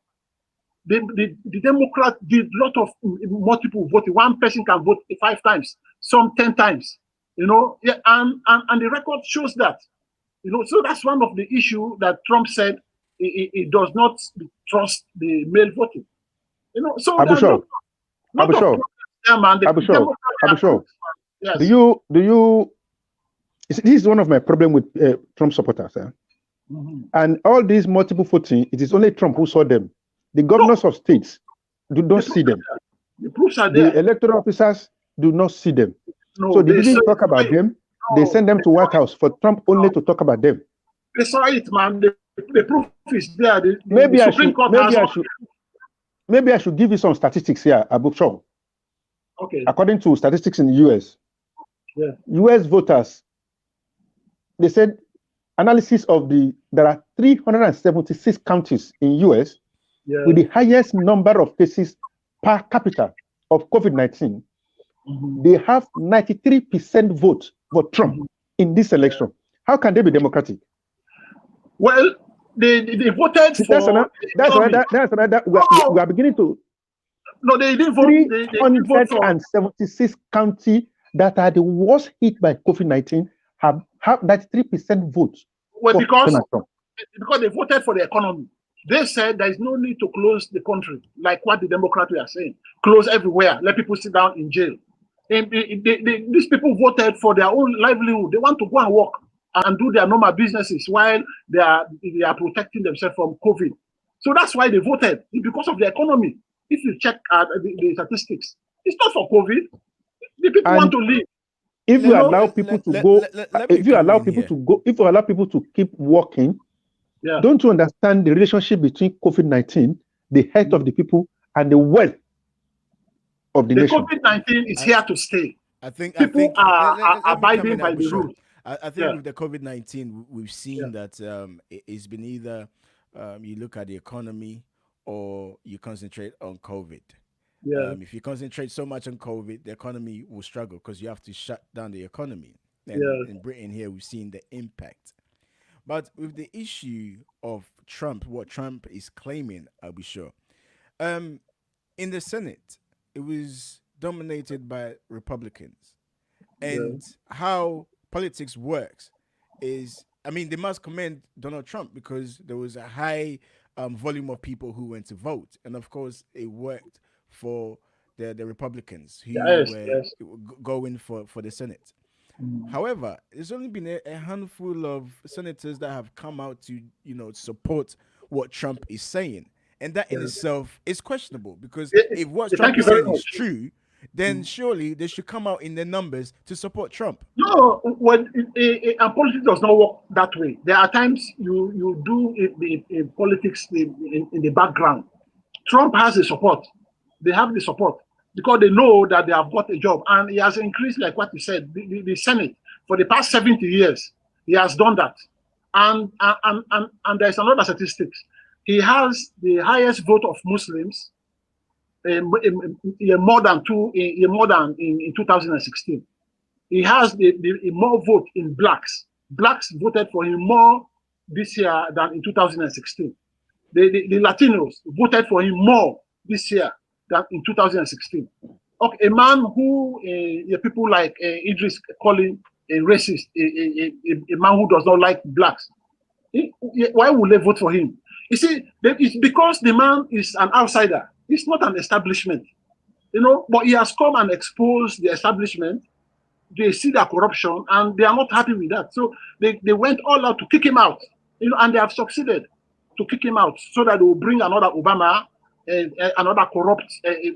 The Democrats did a lot of multiple voting. One person can vote 5 times, some 10 times. And the record shows that. So that's one of the issue that Trump said he does not trust the mail voting. So Abu Shah, Yeah, man. The Abusho, Democrats are Abusho, crooks, man. Yes. do you? This is one of my problem with Trump supporters. And all these multiple voting, it is only Trump who saw them. The governors of states do not see them. The proofs are there. The electoral officers do not see them. No, So they they didn't saw talk it. about them. They No, send them to White House for Trump only to talk about them. they saw it, man. The proof is there. The Maybe I Supreme should Court maybe I should give you some statistics here, Abu Shaw. Okay. According to statistics in the US, Yeah. US voters, they said analysis of there are 376 counties in US with the highest number of cases per capita of COVID-19. They have 93% vote for Trump in this election. How can they be democratic? Well, they voted for. That's another. We are beginning to. No, they didn't vote. 376 counties that are the worst hit by COVID-19 have 93% votes. Well, because they voted for the economy. They said there is no need to close the country, like what the Democrats are saying. Close everywhere. Let people sit down in jail. And these people voted for their own livelihood. They want to go and work and do their normal businesses while they are protecting themselves from COVID. So that's why they voted. It's because of the economy. If you check the statistics, it's not for COVID. The people want to live. If you allow people to go, if you allow people to keep working, don't you understand the relationship between COVID-19, the health of the people, and the wealth of the nation? COVID-19 is here to stay. I think people are abiding by the rules. I think with the COVID-19, we've seen that it's been either you look at the economy or you concentrate on COVID. If you concentrate so much on COVID, the economy will struggle because you have to shut down the economy. And in Britain here, we've seen the impact. But with the issue of Trump, what Trump is claiming, I'll be sure. In the Senate, it was dominated by Republicans. And how politics works is, I mean, they must commend Donald Trump because there was a high volume of people who went to vote. And of course, it worked for the Republicans who were going for the Senate. However, there's only been a handful of senators that have come out to, support what Trump is saying. And that in itself is questionable because if what Trump is saying is true, then surely they should come out in their numbers to support Trump. No, when politics does not work that way. There are times you do politics in the background. Trump has the support. They have the support because they know that they have got a job, and he has increased, like what you said, the Senate for the past 70 years. He has done that, and there's another statistics. He has the highest vote of Muslims more than in 2016. He has the more vote in blacks. Blacks voted for him more this year than in 2016. The Latinos voted for him more this year than in 2016. Okay, a man who people like Idris calling a racist, a man who does not like blacks. Why would they vote for him? You see, it's because the man is an outsider. He's not an establishment, but he has come and exposed the establishment. They see the corruption and they are not happy with that. So they went all out to kick him out, and they have succeeded to kick him out so that they will bring another Obama, another corrupt,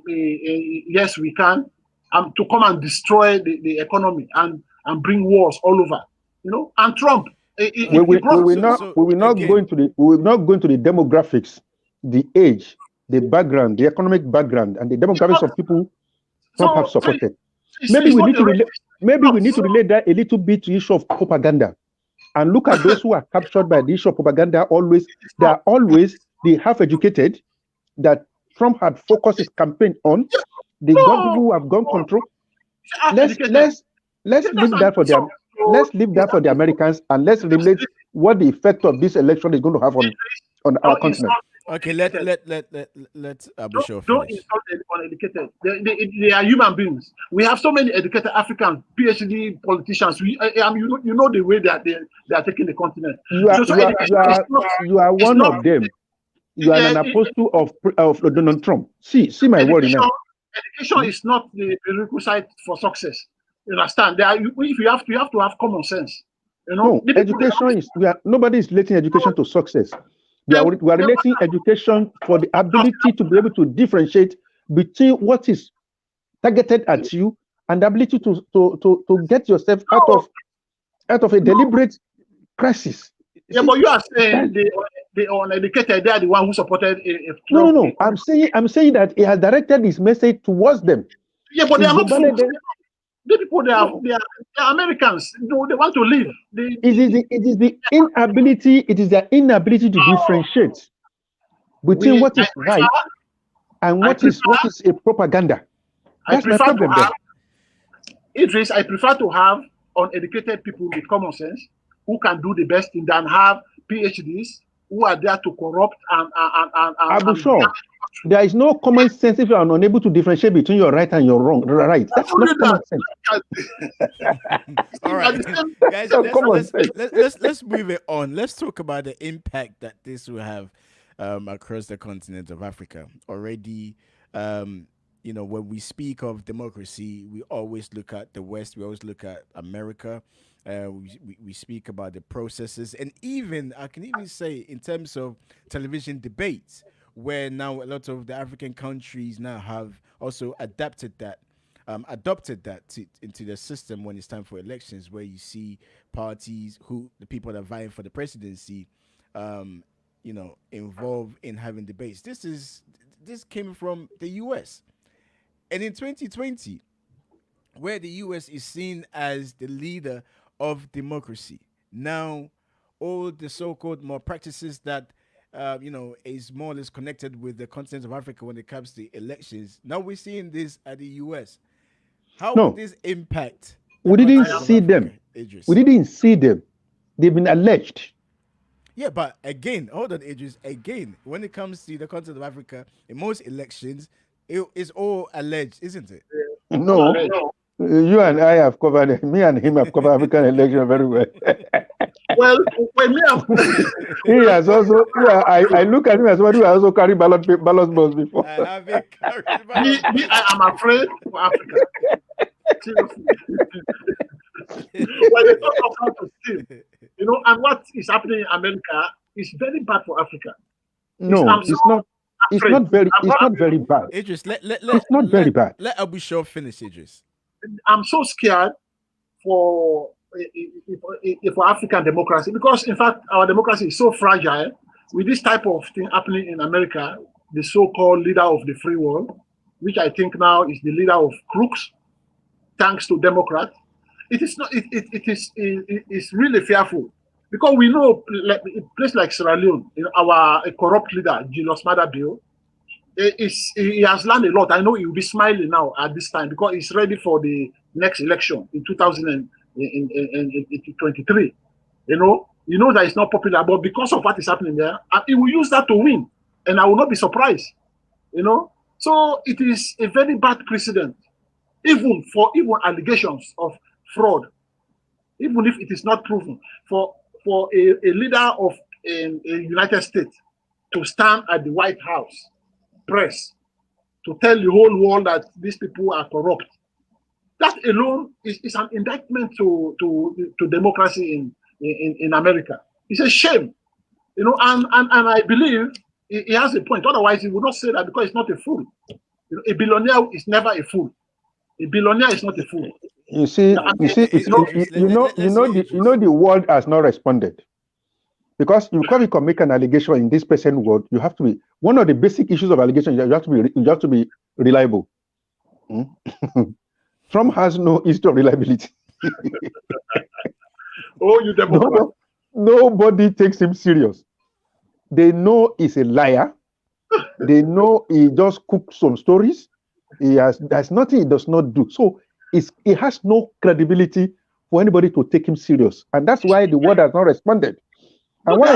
yes, we can, to come and destroy the economy and bring wars all over, and Trump. We will not go into the demographics, the age, the background, the economic background, and the demographics of people Trump have supported. Maybe we need to relate that a little bit to the issue of propaganda, and look at those who are captured by the issue of propaganda. They are always the half-educated that Trump had focused his campaign on. The people who have gun control. Let's leave that for them. Let's leave that for the Americans, and let's relate what the effect of this election is going to have on our continent. Okay, let Abusho don't finish. insult the uneducated. They are human beings. We have so many educated African PhD politicians. You know the way that they are taking the continent. You are one of them. You are an apostle of Donald Trump. See my word now. education is not the prerequisite for success. You understand? If you have to have common sense. You know, no, education is nobody is relating education to success. We are relating education for the ability to be able to differentiate between what is targeted at you and the ability to get yourself out of a deliberate crisis. Yeah, but you are saying the uneducated, they are the one who supported No. I'm saying that he has directed his message towards them. Yeah, but they are not fools. The people they are Americans. No, they want to live. It is the inability. It is their inability to differentiate between what is right and what is a propaganda. That's my problem. Idris, I prefer to have uneducated people with common sense who can do the best thing than have PhDs who are there to corrupt I'm sure there is no common sense if you are unable to differentiate between your right and your wrong. Right? That's not common sense. All right, guys, let's move it on. Let's talk about the impact that this will have across the continent of Africa. Already, you know, when we speak of democracy, we always look at the West. We always look at America. We speak about the processes, and even I can even say in terms of television debates, where now a lot of the African countries now have also adopted that into the system when it's time for elections, where you see parties the people that are vying for the presidency, you know, involved in having debates. This came from the U.S. and in 2020, where the U.S. is seen as the leader of democracy. Now, all the so-called more practices that you know is more or less connected with the continent of Africa when it comes to elections. Now we're seeing this at the U.S. How would this impact? We didn't see them. Idris? We didn't see them. They've been alleged. Yeah, but again, hold on, Idris. Again, when it comes to the continent of Africa, in most elections, it is all alleged, isn't it? No. You and I have covered it. Me and him have covered African election very well. Well, when me he has also. Yeah, I look at him as somebody who has also carried ballot balls before. I haven't carried I am afraid for Africa. Seriously. When they talk of how to steal, you know, and what is happening in America is very bad for Africa. No, it's not. It's not very bad. Idris, it's not very bad. Let Abu Shah finish, Idris. I'm so scared for African democracy because, in fact, our democracy is so fragile. With this type of thing happening in America, the so-called leader of the free world, which I think now is the leader of crooks, thanks to Democrats, it is not. It is really fearful because we know, like a place like Sierra Leone, a corrupt leader, Julius Maada Bio, he has learned a lot. I know he will be smiling now at this time because he's ready for the next election in 2023. You know that it's not popular, but because of what is happening there, he will use that to win, and I will not be surprised. You know, so it is a very bad precedent, even allegations of fraud, even if it is not proven, for a leader of a United States to stand at the White House press to tell the whole world that these people are corrupt. That alone is an indictment to democracy in America. It's a shame, you know, and I believe he has a point. Otherwise, he would not say that because he's not a fool. You know, a billionaire is never a fool. A billionaire is not a fool. The world has not responded. Because you can make an allegation in this present world, you have to be one of the basic issues of allegation. You have to be reliable. Trump has no history of reliability. You Democrat. Nobody takes him serious. They know he's a liar. They know he just cooks some stories. There's nothing he does not do. So he has no credibility for anybody to take him serious, and that's why the world has not responded. And why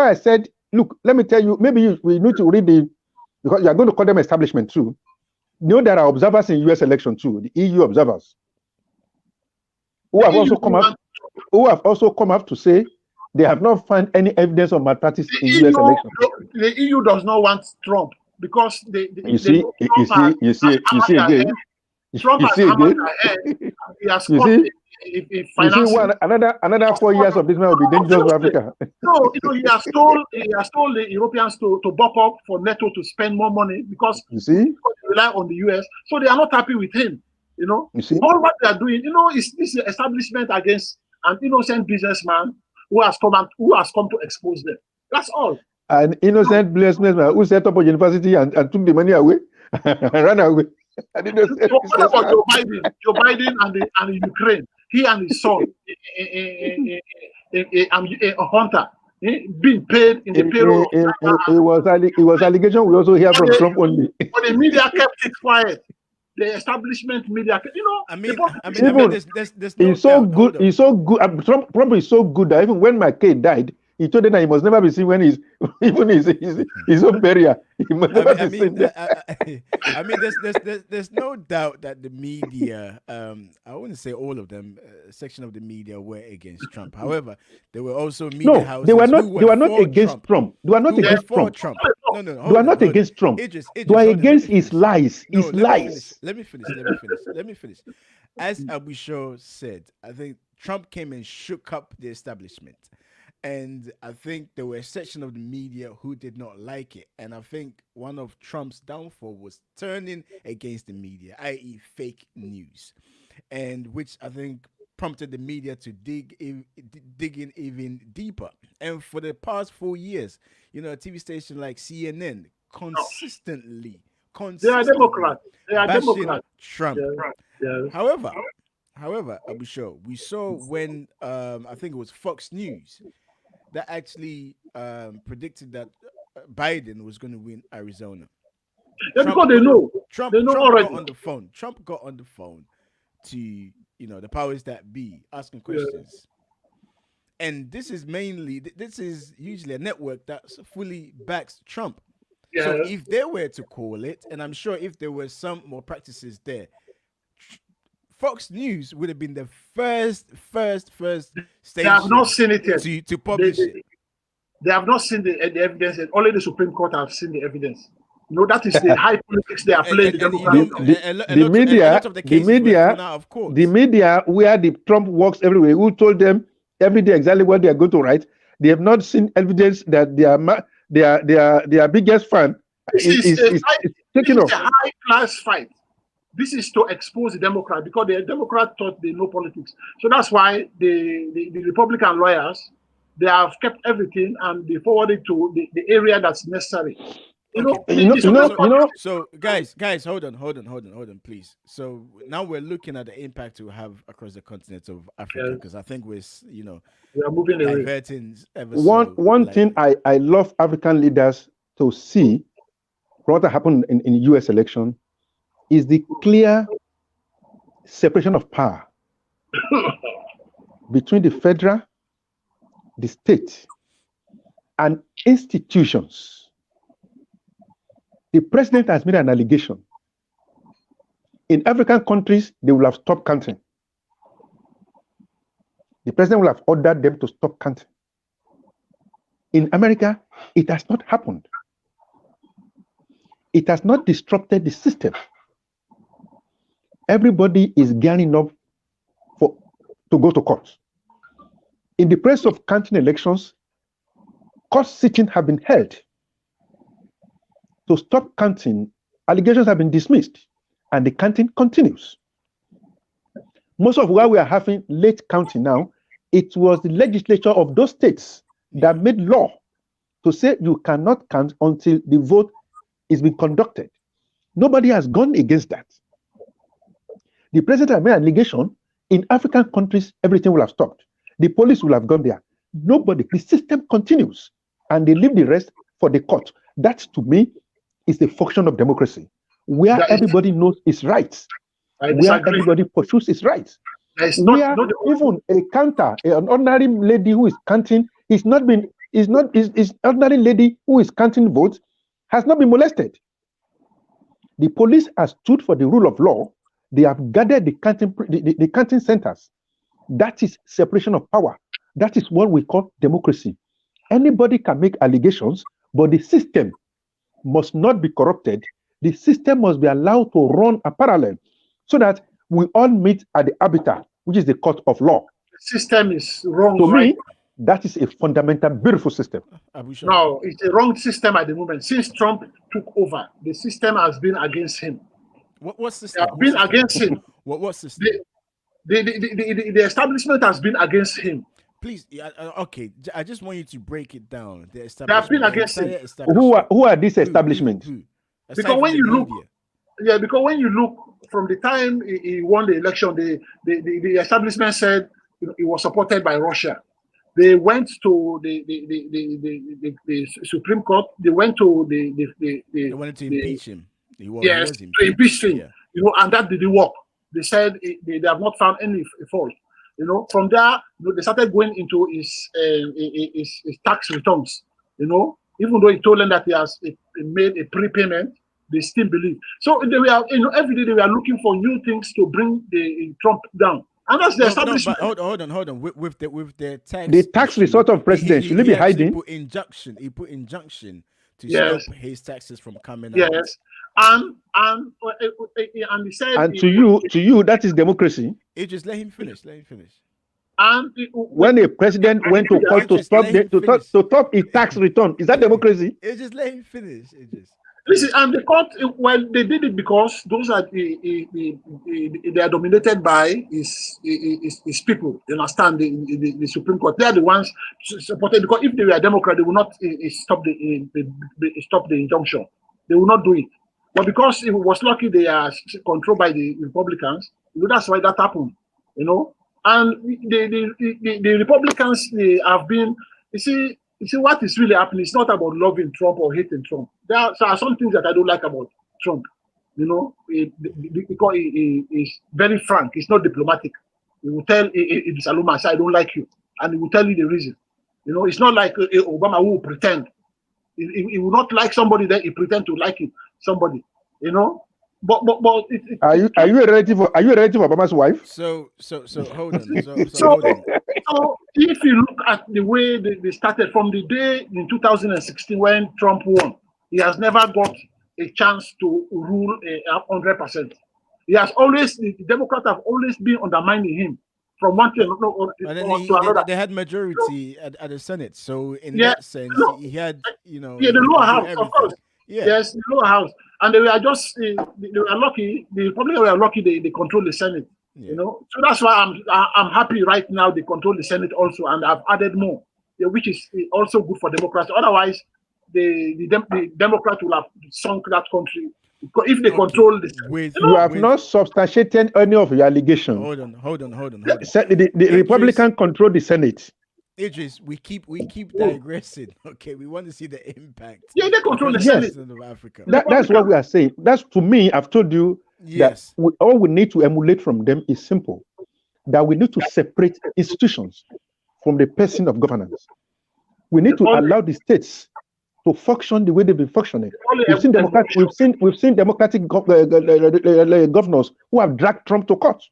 I said, look, let me tell you, maybe we need to read because you're going to call them establishment too. You know, there are observers in US election too, the EU observers, who have also come up to say they have not found any evidence of malpractice in US election. The EU does not want Trump. because You see again. Trump has hammered ahead. He has caught a financing. Another 4 years of this man will be dangerous for Africa. No, he has told the Europeans to buck up for NATO to spend more money because they rely on the US. So they are not happy with him. You see? All what they are doing, is this establishment against an innocent businessman who has come to expose them. That's all. An innocent businessman who set up a university and took the money away and ran away. So what about Joe Biden and Ukraine? He and his son, a hunter, being paid in the payroll. It was allegation we also hear from Trump only. But the media kept it quiet. The establishment media, there's no he's so good. He's so good. Trump is so good that even when my kid died, he told them that he must never be seen when he's even his own burial. He must never be seen. There's no doubt that the media, I wouldn't say all of them, a section of the media were against Trump. However, there were also media houses. They were not against Trump. They were not against Trump. No. They were not against Trump. Idris, they were against his lies. His lies. Let me finish. As Abu Shah said, I think Trump came and shook up the establishment. And I think there were a section of the media who did not like it. And I think one of Trump's downfall was turning against the media, i.e. fake news. And which I think prompted the media to dig in even deeper. And for the past 4 years, a TV station like CNN consistently they are Democrats. Trump. Yeah. However, Abu Shah, we saw when I think it was Fox News that actually predicted that Biden was going to win Arizona. Because they know. Trump already. Trump got on the phone to the powers that be, asking questions. Yeah. And this is usually a network that fully backs Trump. Yeah. So if they were to call it, and I'm sure if there were some more practices there, Fox News would have been the first station they have not seen it yet. to publish it. They have not seen the evidence yet. Only the Supreme Court have seen the evidence. That is the high politics they are playing. The media where the Trump works everywhere, who told them every day exactly what they are going to write, they have not seen evidence that their biggest fan is taking off. It's a high class fight. This is to expose the Democrat because the Democrat thought they know politics. So that's why the Republican lawyers, they have kept everything and they forwarded to the area that's necessary. So guys, hold on, please. So now we're looking at the impact to have across the continent of Africa because I think we are moving diverting one thing I love African leaders to see what happened in the US election is the clear separation of power between the federal, the state, and institutions. The president has made an allegation. In African countries, they will have stopped counting. The president will have ordered them to stop counting. In America, it has not happened. It has not disrupted the system. Everybody is gearing up to go to court. In the place of counting elections, court sittings have been held. To stop counting, allegations have been dismissed, and the counting continues. Most of what we are having late counting now, it was the legislature of those states that made law to say you cannot count until the vote is being conducted. Nobody has gone against that. The president has made an allegation. In African countries, everything will have stopped. The police will have gone there. Nobody, the system continues, and they leave the rest for the court. That, to me, is the function of democracy, where everybody knows its rights, where everybody pursues its rights. Where even a counter, an ordinary lady who is counting, ordinary lady who is counting votes has not been molested. The police has stood for the rule of law. They have gathered the counting centers. That is separation of power. That is what we call democracy. Anybody can make allegations, but the system must not be corrupted. The system must be allowed to run a parallel so that we all meet at the arbiter, which is the court of law. The system is wrong, To right? me, that is a fundamental, beautiful system. No, it's a wrong system at the moment. Since Trump took over, the system has been against him. What system? They have been against him. What system? The establishment has been against him. Please, okay. I just want you to break it down. The They have been establishment. against him. Who are these establishments? Because when you look, because when you look from the time he won the election, the establishment said he was supported by Russia. They went to the Supreme Court. They went to they wanted to impeach him. Yes, to impeach him. Yeah. You know, and that didn't work. They said they have not found any fault. You know, from there they started going into his tax returns. You know, even though he told them that he has made a prepayment, they still believe. So they were, you know, every day they were looking for new things to bring the Trump down. And that's the establishment. No, hold on. With the tax. The tax result of president should be hiding. He put injunction to stop his taxes from coming out. Yes. And he said, and to you, that is democracy. Just let him finish. And when a president went to court to stop his tax return, is that democracy? Just let him finish. Listen, and the court, well, they did it because those are they are dominated by his people. You understand? The Supreme Court, they are the ones supported, because if they were a Democrat, they would not stop the injunction. They will not do it. But because it was lucky they are controlled by the Republicans, you know, that's why that happened. You know, and the Republicans, they have been, you see what is really happening. It's not about loving Trump or hating Trump. There are some things that I don't like about Trump. You know, because he is very frank. He's not diplomatic. He will tell Saloma, I don't like you, and he will tell you the reason. You know, it's not like Obama who will pretend. He will not like somebody, then he pretend to like somebody. You know, but are you a relative? Are you a relative of Obama's wife? So hold on. So if you look at the way they started from the day in 2016 when Trump won, he has never got a chance to rule 100%. He has always, the Democrats have always been undermining him from one thing to another. They had majority at the Senate, so in that sense, he had, you know, the lower house, everything. Of course. Yeah. Yes, the lower house, and they were just they were lucky. The Republicans were lucky they control the Senate. Yeah. You know, so that's why I'm happy right now they control the Senate also, and I've added more, which is also good for Democrats. Otherwise, the Democrats will have sunk that country if they control the Senate. You have not substantiated any of your allegations. Hold on. The Republican control the Senate. Idris, we keep digressing. Okay, we want to see the impact. Yeah, they control the Senate of Africa. That's what we are saying. That's, to me, I've told you that all we need to emulate from them is simple. That we need to separate institutions from the person of governance. We need to allow the states to function the way they've been functioning. We've seen democratic governors who have dragged Trump to court.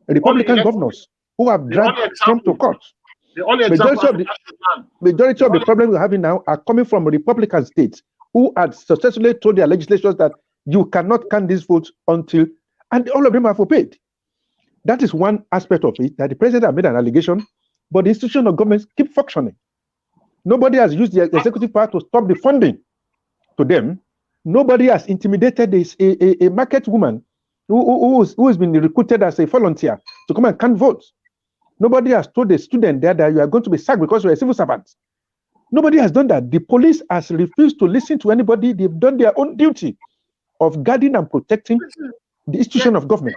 Republican governors who have dragged Trump to court. Majority of the problems we're having now are coming from Republican states who had successfully told their legislators that you cannot count these votes until, and all of them have obeyed. That is one aspect of it, that the president has made an allegation, but the institution of government keep functioning. Nobody has used the executive power to stop the funding to them. Nobody has intimidated a market woman who has been recruited as a volunteer to come and count votes. Nobody has told the student there that you are going to be sacked because you are a civil servant. Nobody has done that. The police has refused to listen to anybody. They've done their own duty of guarding and protecting the institution of government.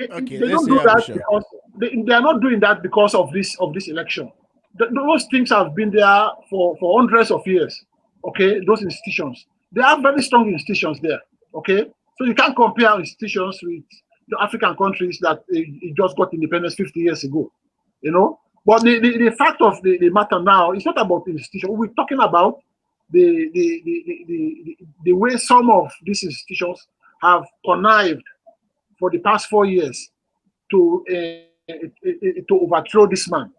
Okay, they don't do that because they are not doing that because of this election. Those things have been there for hundreds of years. Okay, those institutions, they are very strong institutions there. Okay, so you can't compare institutions with the African countries that just got independence 50 years ago. You know, but the fact of the matter now, it's not about the institution. We're talking about the way some of these institutions have connived for the past 4 years to overthrow this man.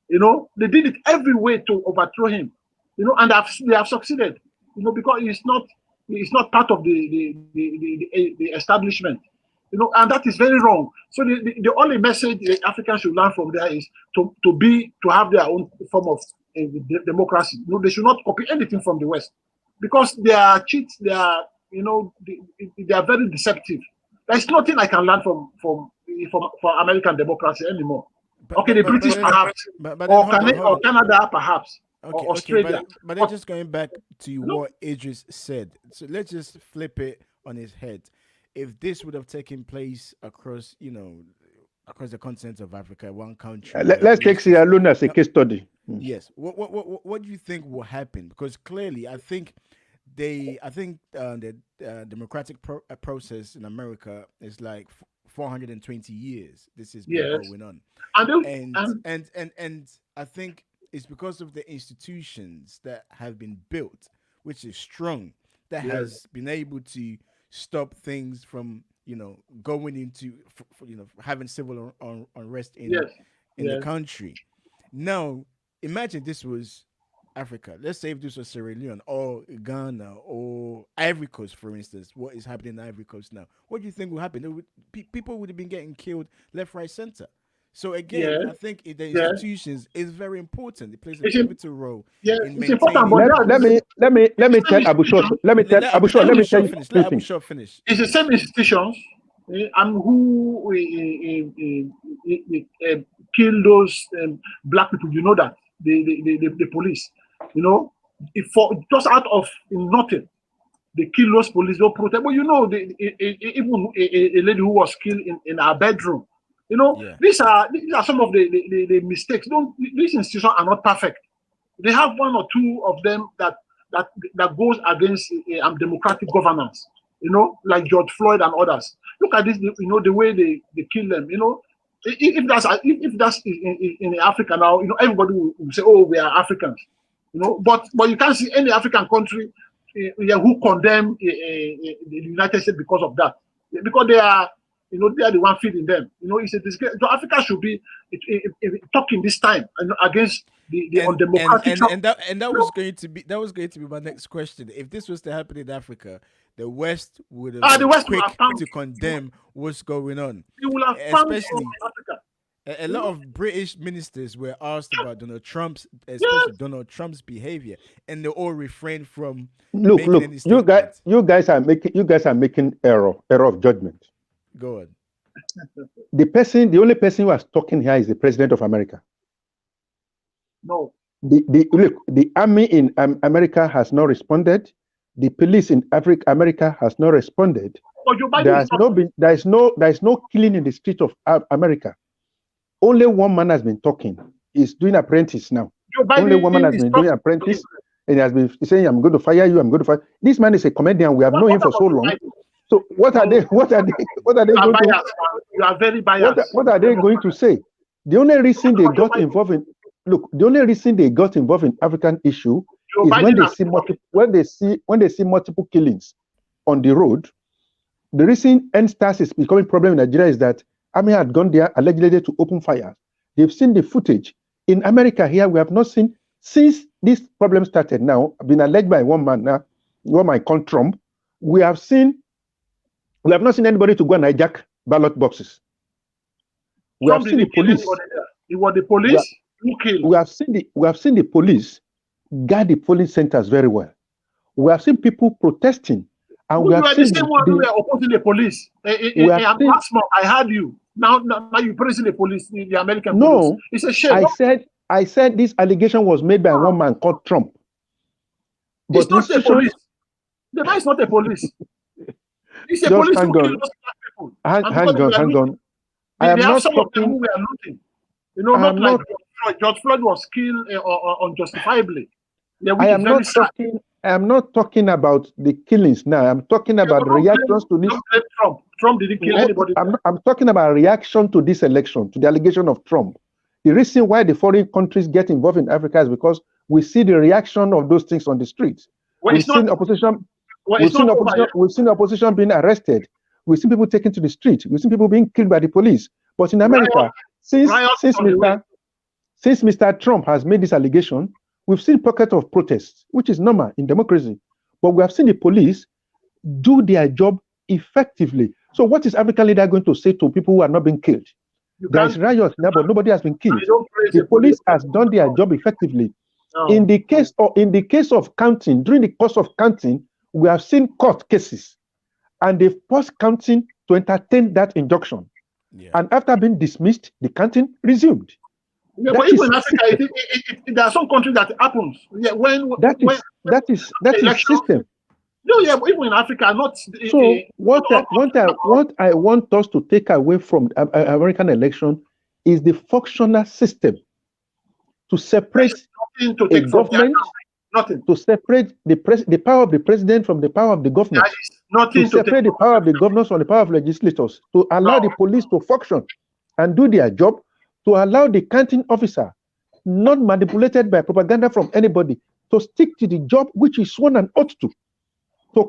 You know, they did it every way to overthrow him. You know, and they have succeeded. because it's not part of the establishment. And that is very wrong. So the only message the Africans should learn from there is to have their own form of democracy. They should not copy anything from the West, because they are cheats. They are they are very deceptive. There's nothing I can learn from American democracy anymore. Okay, the British perhaps, or Canada perhaps, or Australia. But they're just going back to what Idris said. So let's just flip it on his head. If this would have taken place across, across the continent of Africa, one country. Let's take Sierra Leone as a case study. Yes. What do you think will happen? Because clearly, I think the democratic process in America is like 420 years. This has been going on, and I think it's because of the institutions that have been built, which is strong, that has been able to stop things from going into having civil unrest in the country. Now imagine this was Africa. Let's say if this was Sierra Leone or Ghana or Ivory Coast, for instance. What is happening in Ivory Coast now? What do you think will happen? People would have been getting killed left, right, center. So again, I think the institutions is very important. It plays a pivotal role in maintaining. Let me tell Abu Shor. Let me tell Abu Shor. Let me tell you. Let Abu Shor finish. It's the same institutions and who kill those black people. You know that the police. Just out of nothing, they kill those police. Don't protect. But even a lady who was killed in her bedroom. These are some of the mistakes. These institutions are not perfect. They have one or two of them that goes against democratic governance. Like George Floyd and others. Look at this. The way they kill them. If that's in Africa now, everybody will say, "Oh, we are Africans." But you can't see any African country who condemn the United States because of that, because they are. They are the one feeding them. It's a disgrace. So Africa should be talking this time against the undemocratic. And that was going to be my next question. If this was to happen in Africa, the West would have been quick to condemn what's going on. It will have especially Africa. A lot of British ministers were asked about Donald Trump's behavior, and they all refrained from look. You guys are making error of judgment. Go on. The only person who is talking here is the President of America. No. The army in America has not responded. The police in America has not responded. There is no killing in the streets of America. Only one man has been talking. He's doing apprentice now. Only one man has been doing apprentice, and he has been saying, "I'm going to fire you. I'm going to fire." This man is a comedian. We have known him for so long. So what are they going to? You are very biased. What are they going to say? The only reason they got involved in African issue is when they see multiple killings on the road. The reason NSTARS is becoming a problem in Nigeria is that army had gone there allegedly to open fire. They've seen the footage. In America here, we have not seen, since this problem started now, been alleged by one man now, one man called Trump. We have not seen anybody to go and hijack ballot boxes. We have seen the police. It was the police who killed. We have seen the police guard the polling centers very well. We have seen people protesting, and we have seen the same one who were opposing the police. I heard you. Now you praising the police, the American police. No, it's a shame. I said this allegation was made by one man called Trump. But it's not the police. The man is not the police. It's a police who killed those people. Hang on. I am not talking. Who were looting. Not like George Floyd was killed unjustifiably. I am not talking about the killings now. I'm talking about reactions to this. Trump didn't kill anybody. I'm talking about reaction to this election, to the allegation of Trump. The reason why the foreign countries get involved in Africa is because we see the reaction of those things on the streets. We've seen opposition being arrested. We've seen people taken to the street. We've seen people being killed by the police. But in America, since Mr. Trump has made this allegation, we've seen pockets of protests, which is normal in democracy. but we have seen the police do their job effectively. So what is African leader going to say to people who are not being killed? There is riot now, but nobody has been killed. The police has done their job effectively. No. In the case of counting, during the course of counting, we have seen court cases, and they've paused counting to entertain that injunction. Yeah. And after being dismissed, the counting resumed. Yeah, but even in Africa, there are some countries that happens. Yeah, that is system. No, yeah, but even in Africa, not. So what I want us to take away from American election is the functional system to separate a government, to separate the power of the president from the power of the government, to separate the power of the governors from the power of legislators, to allow the police to function and do their job, to allow the counting officer, not manipulated by propaganda from anybody, to stick to the job which is sworn and ought to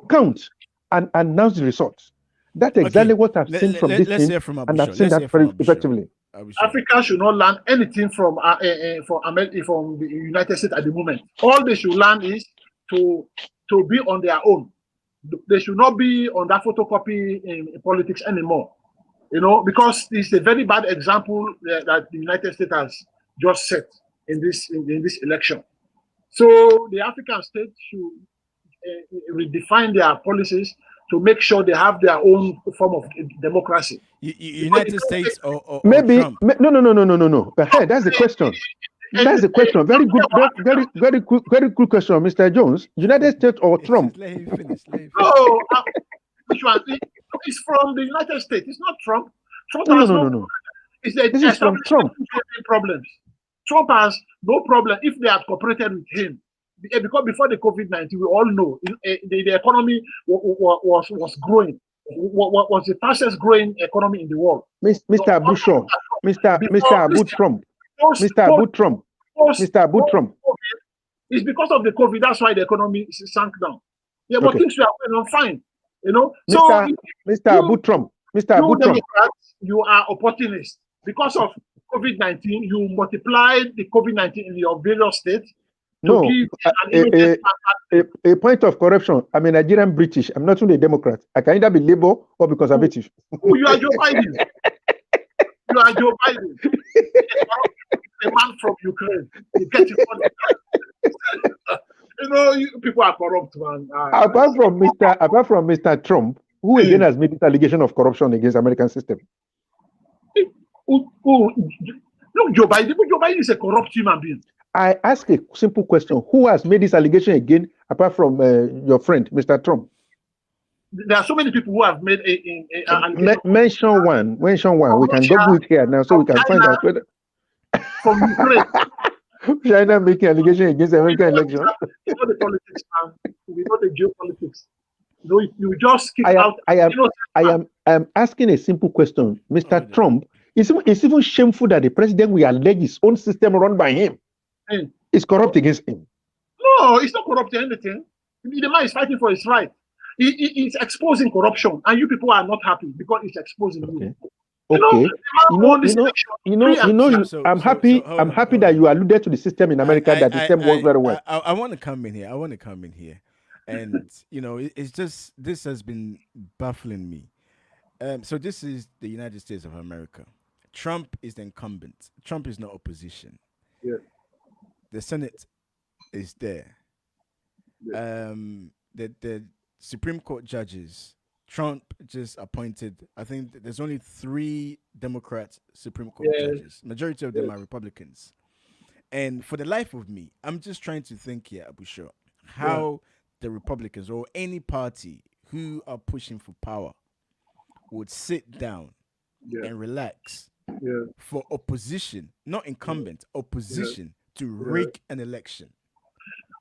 count and announce the results. That's exactly what I've seen from this thing, and I've seen that very effectively. Africa should not learn anything from America, from the United States at the moment. All they should learn is to be on their own. They should not be on that photocopy in politics anymore. You know, because it's a very bad example that the United States has just set in this election. So the African states should redefine their policies to make sure they have their own form of democracy. United States or maybe Trump? No. Hey, that's the question. That's the question. Very good, very good question, Mr. Jones. United States or Trump? Let him finish. No, which one? It's from the United States. It's not Trump. Trump has no. This is from Trump. Problems. Trump has no problem if they had cooperated with him. Because before the COVID-19, we all know the economy was growing. Was the fastest growing economy in the world. Mr. Abu Trump. It's because of the COVID. That's why the economy sank down. Yeah, but things were going on fine. You know, Mr. Abu Trump. You are opportunists. Because of COVID-19, you multiplied the COVID-19 in your various states. No, a point of corruption. I'm a Nigerian British. I'm not even a Democrat. I can either be Labour or be conservative. You are Joe Biden. You are Joe Biden. A man from Ukraine. You get it. You know, people are corrupt, man. Apart from Mr. Trump, who again has made this allegation of corruption against the American system? Look, Joe Biden is a corrupt human being. I ask a simple question. Who has made this allegation again, apart from your friend, Mr. Trump? There are so many people who have made mention one. We can Google it here now so we can find out whether from Ukraine. China making allegation against the American election. You know the politics, man. We know the geopolitics. You just kick out. I am asking a simple question. Mr. Trump, it's even shameful that the president will allege his own system run by him is corrupt against him. No, it's not corrupting anything. The man is fighting for his right. He's exposing corruption, and you people are not happy because it's exposing you. Okay. I'm happy that you alluded to the system in America, that the system works very well. I want to come in here. And it's just, this has been baffling me. So this is the United States of America. Trump is the incumbent. Trump is not opposition. Yeah. The Senate is there. Yeah. The Supreme Court judges, Trump just appointed, I think there's only 3 Democrat Supreme Court judges. Majority of them are Republicans. And for the life of me, I'm just trying to think here, Abu Shah, how the Republicans or any party who are pushing for power would sit down and relax for opposition, not incumbent, opposition to rig an election.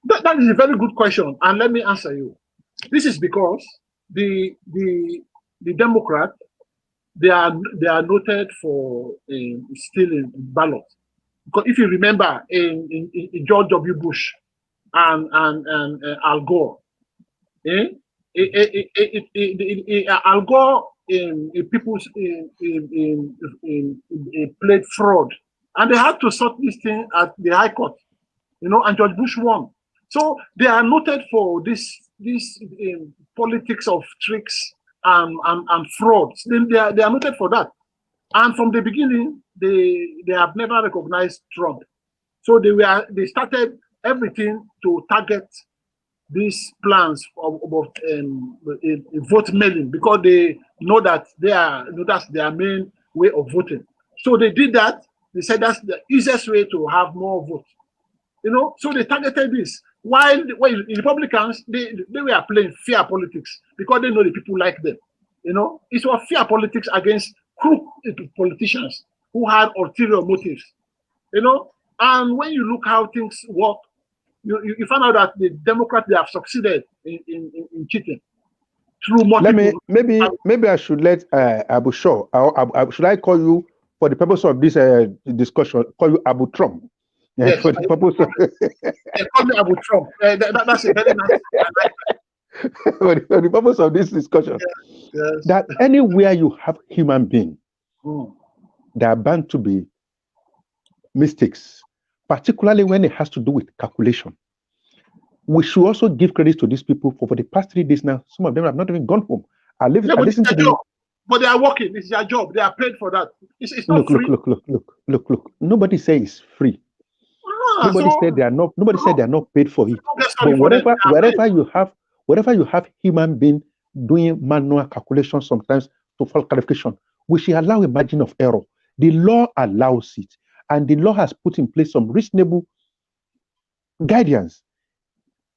That is a very good question, and let me answer you. This is because the Democrat, they are noted for stealing ballots. Because if you remember in George W. Bush and Al Gore, Al Gore played fraud, and they had to sort this thing at the High Court, and George Bush won. So they are noted for this this politics of tricks and frauds. They are noted for that. And from the beginning, they have never recognized Trump. So they started everything to target these plans of a vote mailing because they know that that's their main way of voting. So they did that. They said that's the easiest way to have more votes. So they targeted this. While the Republicans, they were playing fair politics because they know the people like them. It was fair politics against crook politicians who had ulterior motives. And when you look how things work, you find out that the Democrats, they have succeeded in cheating through Let me multiple. maybe I should let Abu Shaw. Should I call you for the purpose of this discussion? Call you Abu Trump. Yeah, Yes, for the purpose of, they call me Abu Trump. That's a very nice. I like that. for the purpose of this discussion, Yes. that anywhere you have human being, Mm. there are bound to be mistakes, particularly when it has to do with calculation. We should also give credit to these people for the past 3 days now. Some of them have not even gone home. I Yeah, but it's listened their to job. But they are working. It's their job. They are paid for that. It's not free. Look. Nobody says it's free. Nobody So said they are not. Nobody said they are not paid for it. get But sorry for them. wherever you have human being doing manual calculations, sometimes to full clarification, we should allow a margin of error. The law allows it, and the law has put in place some reasonable guidance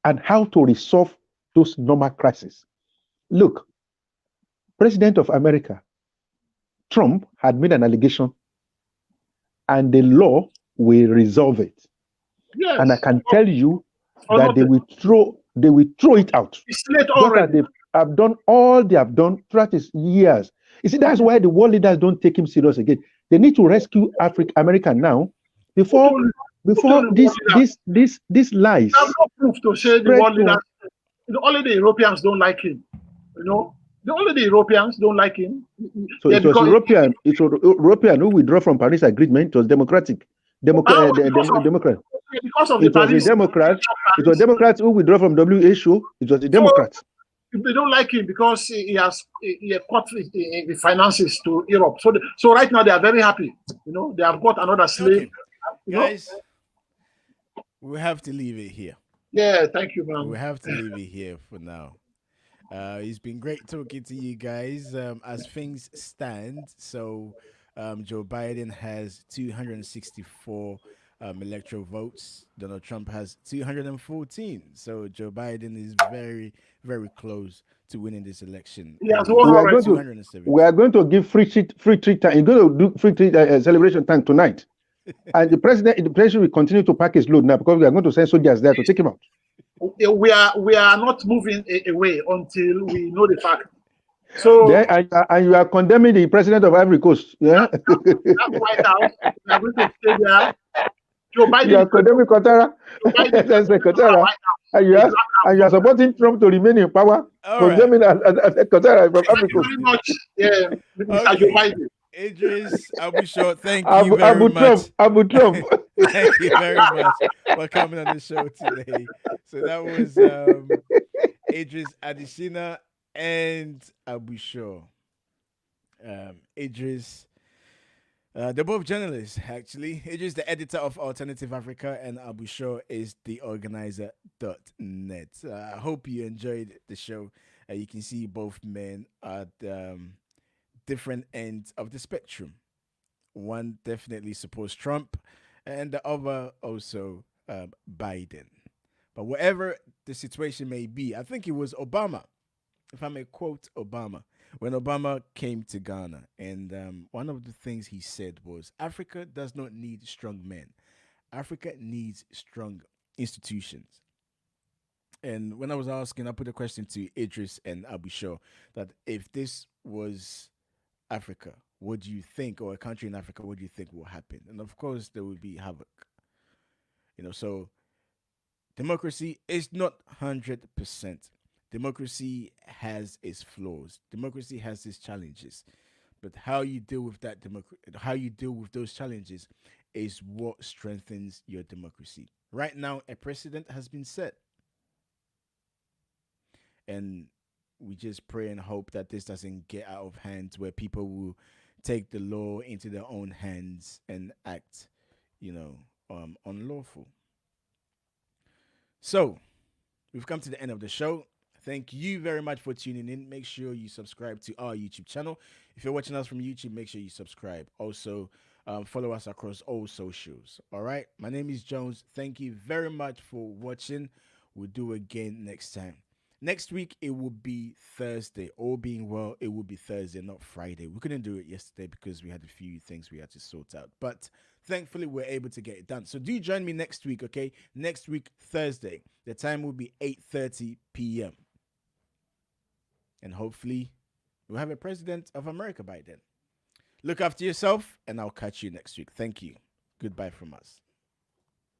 and how to resolve those normal crises. Look, President of America, Trump, had made an allegation, and the law will resolve it. Yes. And I can tell you For that they nothing. will throw it out. It's late Just as already. they have done all they have done throughout his years. You see, that's why the world leaders don't take him serious again. They need to rescue America now before these lies. I have no proof to say the spread world to- leaders. Only the Europeans don't like him. Only the Europeans don't like him. So Yeah, it was because European who withdrew from Paris Agreement. It was democratic. Democrat. because of the It was a Paris. Democrat. It was Democrats who withdrew from WHO. It was the Democrats. They don't like him because he has cut the finances to Europe. So right now they are very happy. They have got another slave. Okay, guys, we have to leave it here. Yeah, thank you, man. We have to leave it here for now. It's been great talking to you guys. As things stand, so Joe Biden has 264 electoral votes. Donald Trump has 214. So Joe Biden is very, very close to winning this election. He has won already. We are going to give free treat time. You're going to do free treat celebration time tonight. And the president will continue to pack his load now because we are going to send soldiers there to take him out. We are not moving away until we know the fact. So and you are condemning the president of Ivory Coast. Yeah, that White House. We are going to stay there. Joe Biden. You are condemning Qatar. Qatar. And you are supporting Trump to remain in power. Condemning Qatar from Ivory Coast. Very much, yeah, Mr. Joe Biden. Idris, I'll be sure. Thank you very much. Abu Trump. Thank you very much for coming on the show today. So that was Idris Adesina and Abu Shaw. Idris, they're both journalists, actually. Idris, the editor of Alternative Africa, and Abu Shaw is the organizer.net. I hope you enjoyed the show. You can see both men at different ends of the spectrum. One definitely supports Trump, and the other also Biden. But whatever the situation may be, I think it was Obama, if I may quote Obama, when Obama came to Ghana, and one of the things he said was, Africa does not need strong men. Africa needs strong institutions. And when I was asking, I put a question to Idris and Abu Shaw that if this was Africa, what do you think, or a country in Africa, what do you think will happen? And of course, there will be havoc. So democracy is not 100%. Democracy has its flaws. Democracy has its challenges. But how you deal with how you deal with those challenges is what strengthens your democracy. Right now, a precedent has been set. and we just pray and hope that this doesn't get out of hand where people will take the law into their own hands and act, you know, unlawful. So we've come to the end of the show. Thank you very much for tuning in. Make sure you subscribe to our YouTube channel. If you're watching us from YouTube, make sure you subscribe. Also, follow us across all socials. All right. My name is Jones. Thank you very much for watching. We'll do again next time. Next week, it will be Thursday. All being well, it will be Thursday, not Friday. We couldn't do it yesterday because we had a few things we had to sort out. But thankfully, we're able to get it done. So do join me next week, okay? Next week, Thursday. The time will be 8:30 p.m. And hopefully, we'll have a president of America by then. Look after yourself, and I'll catch you next week. Thank you. Goodbye from us.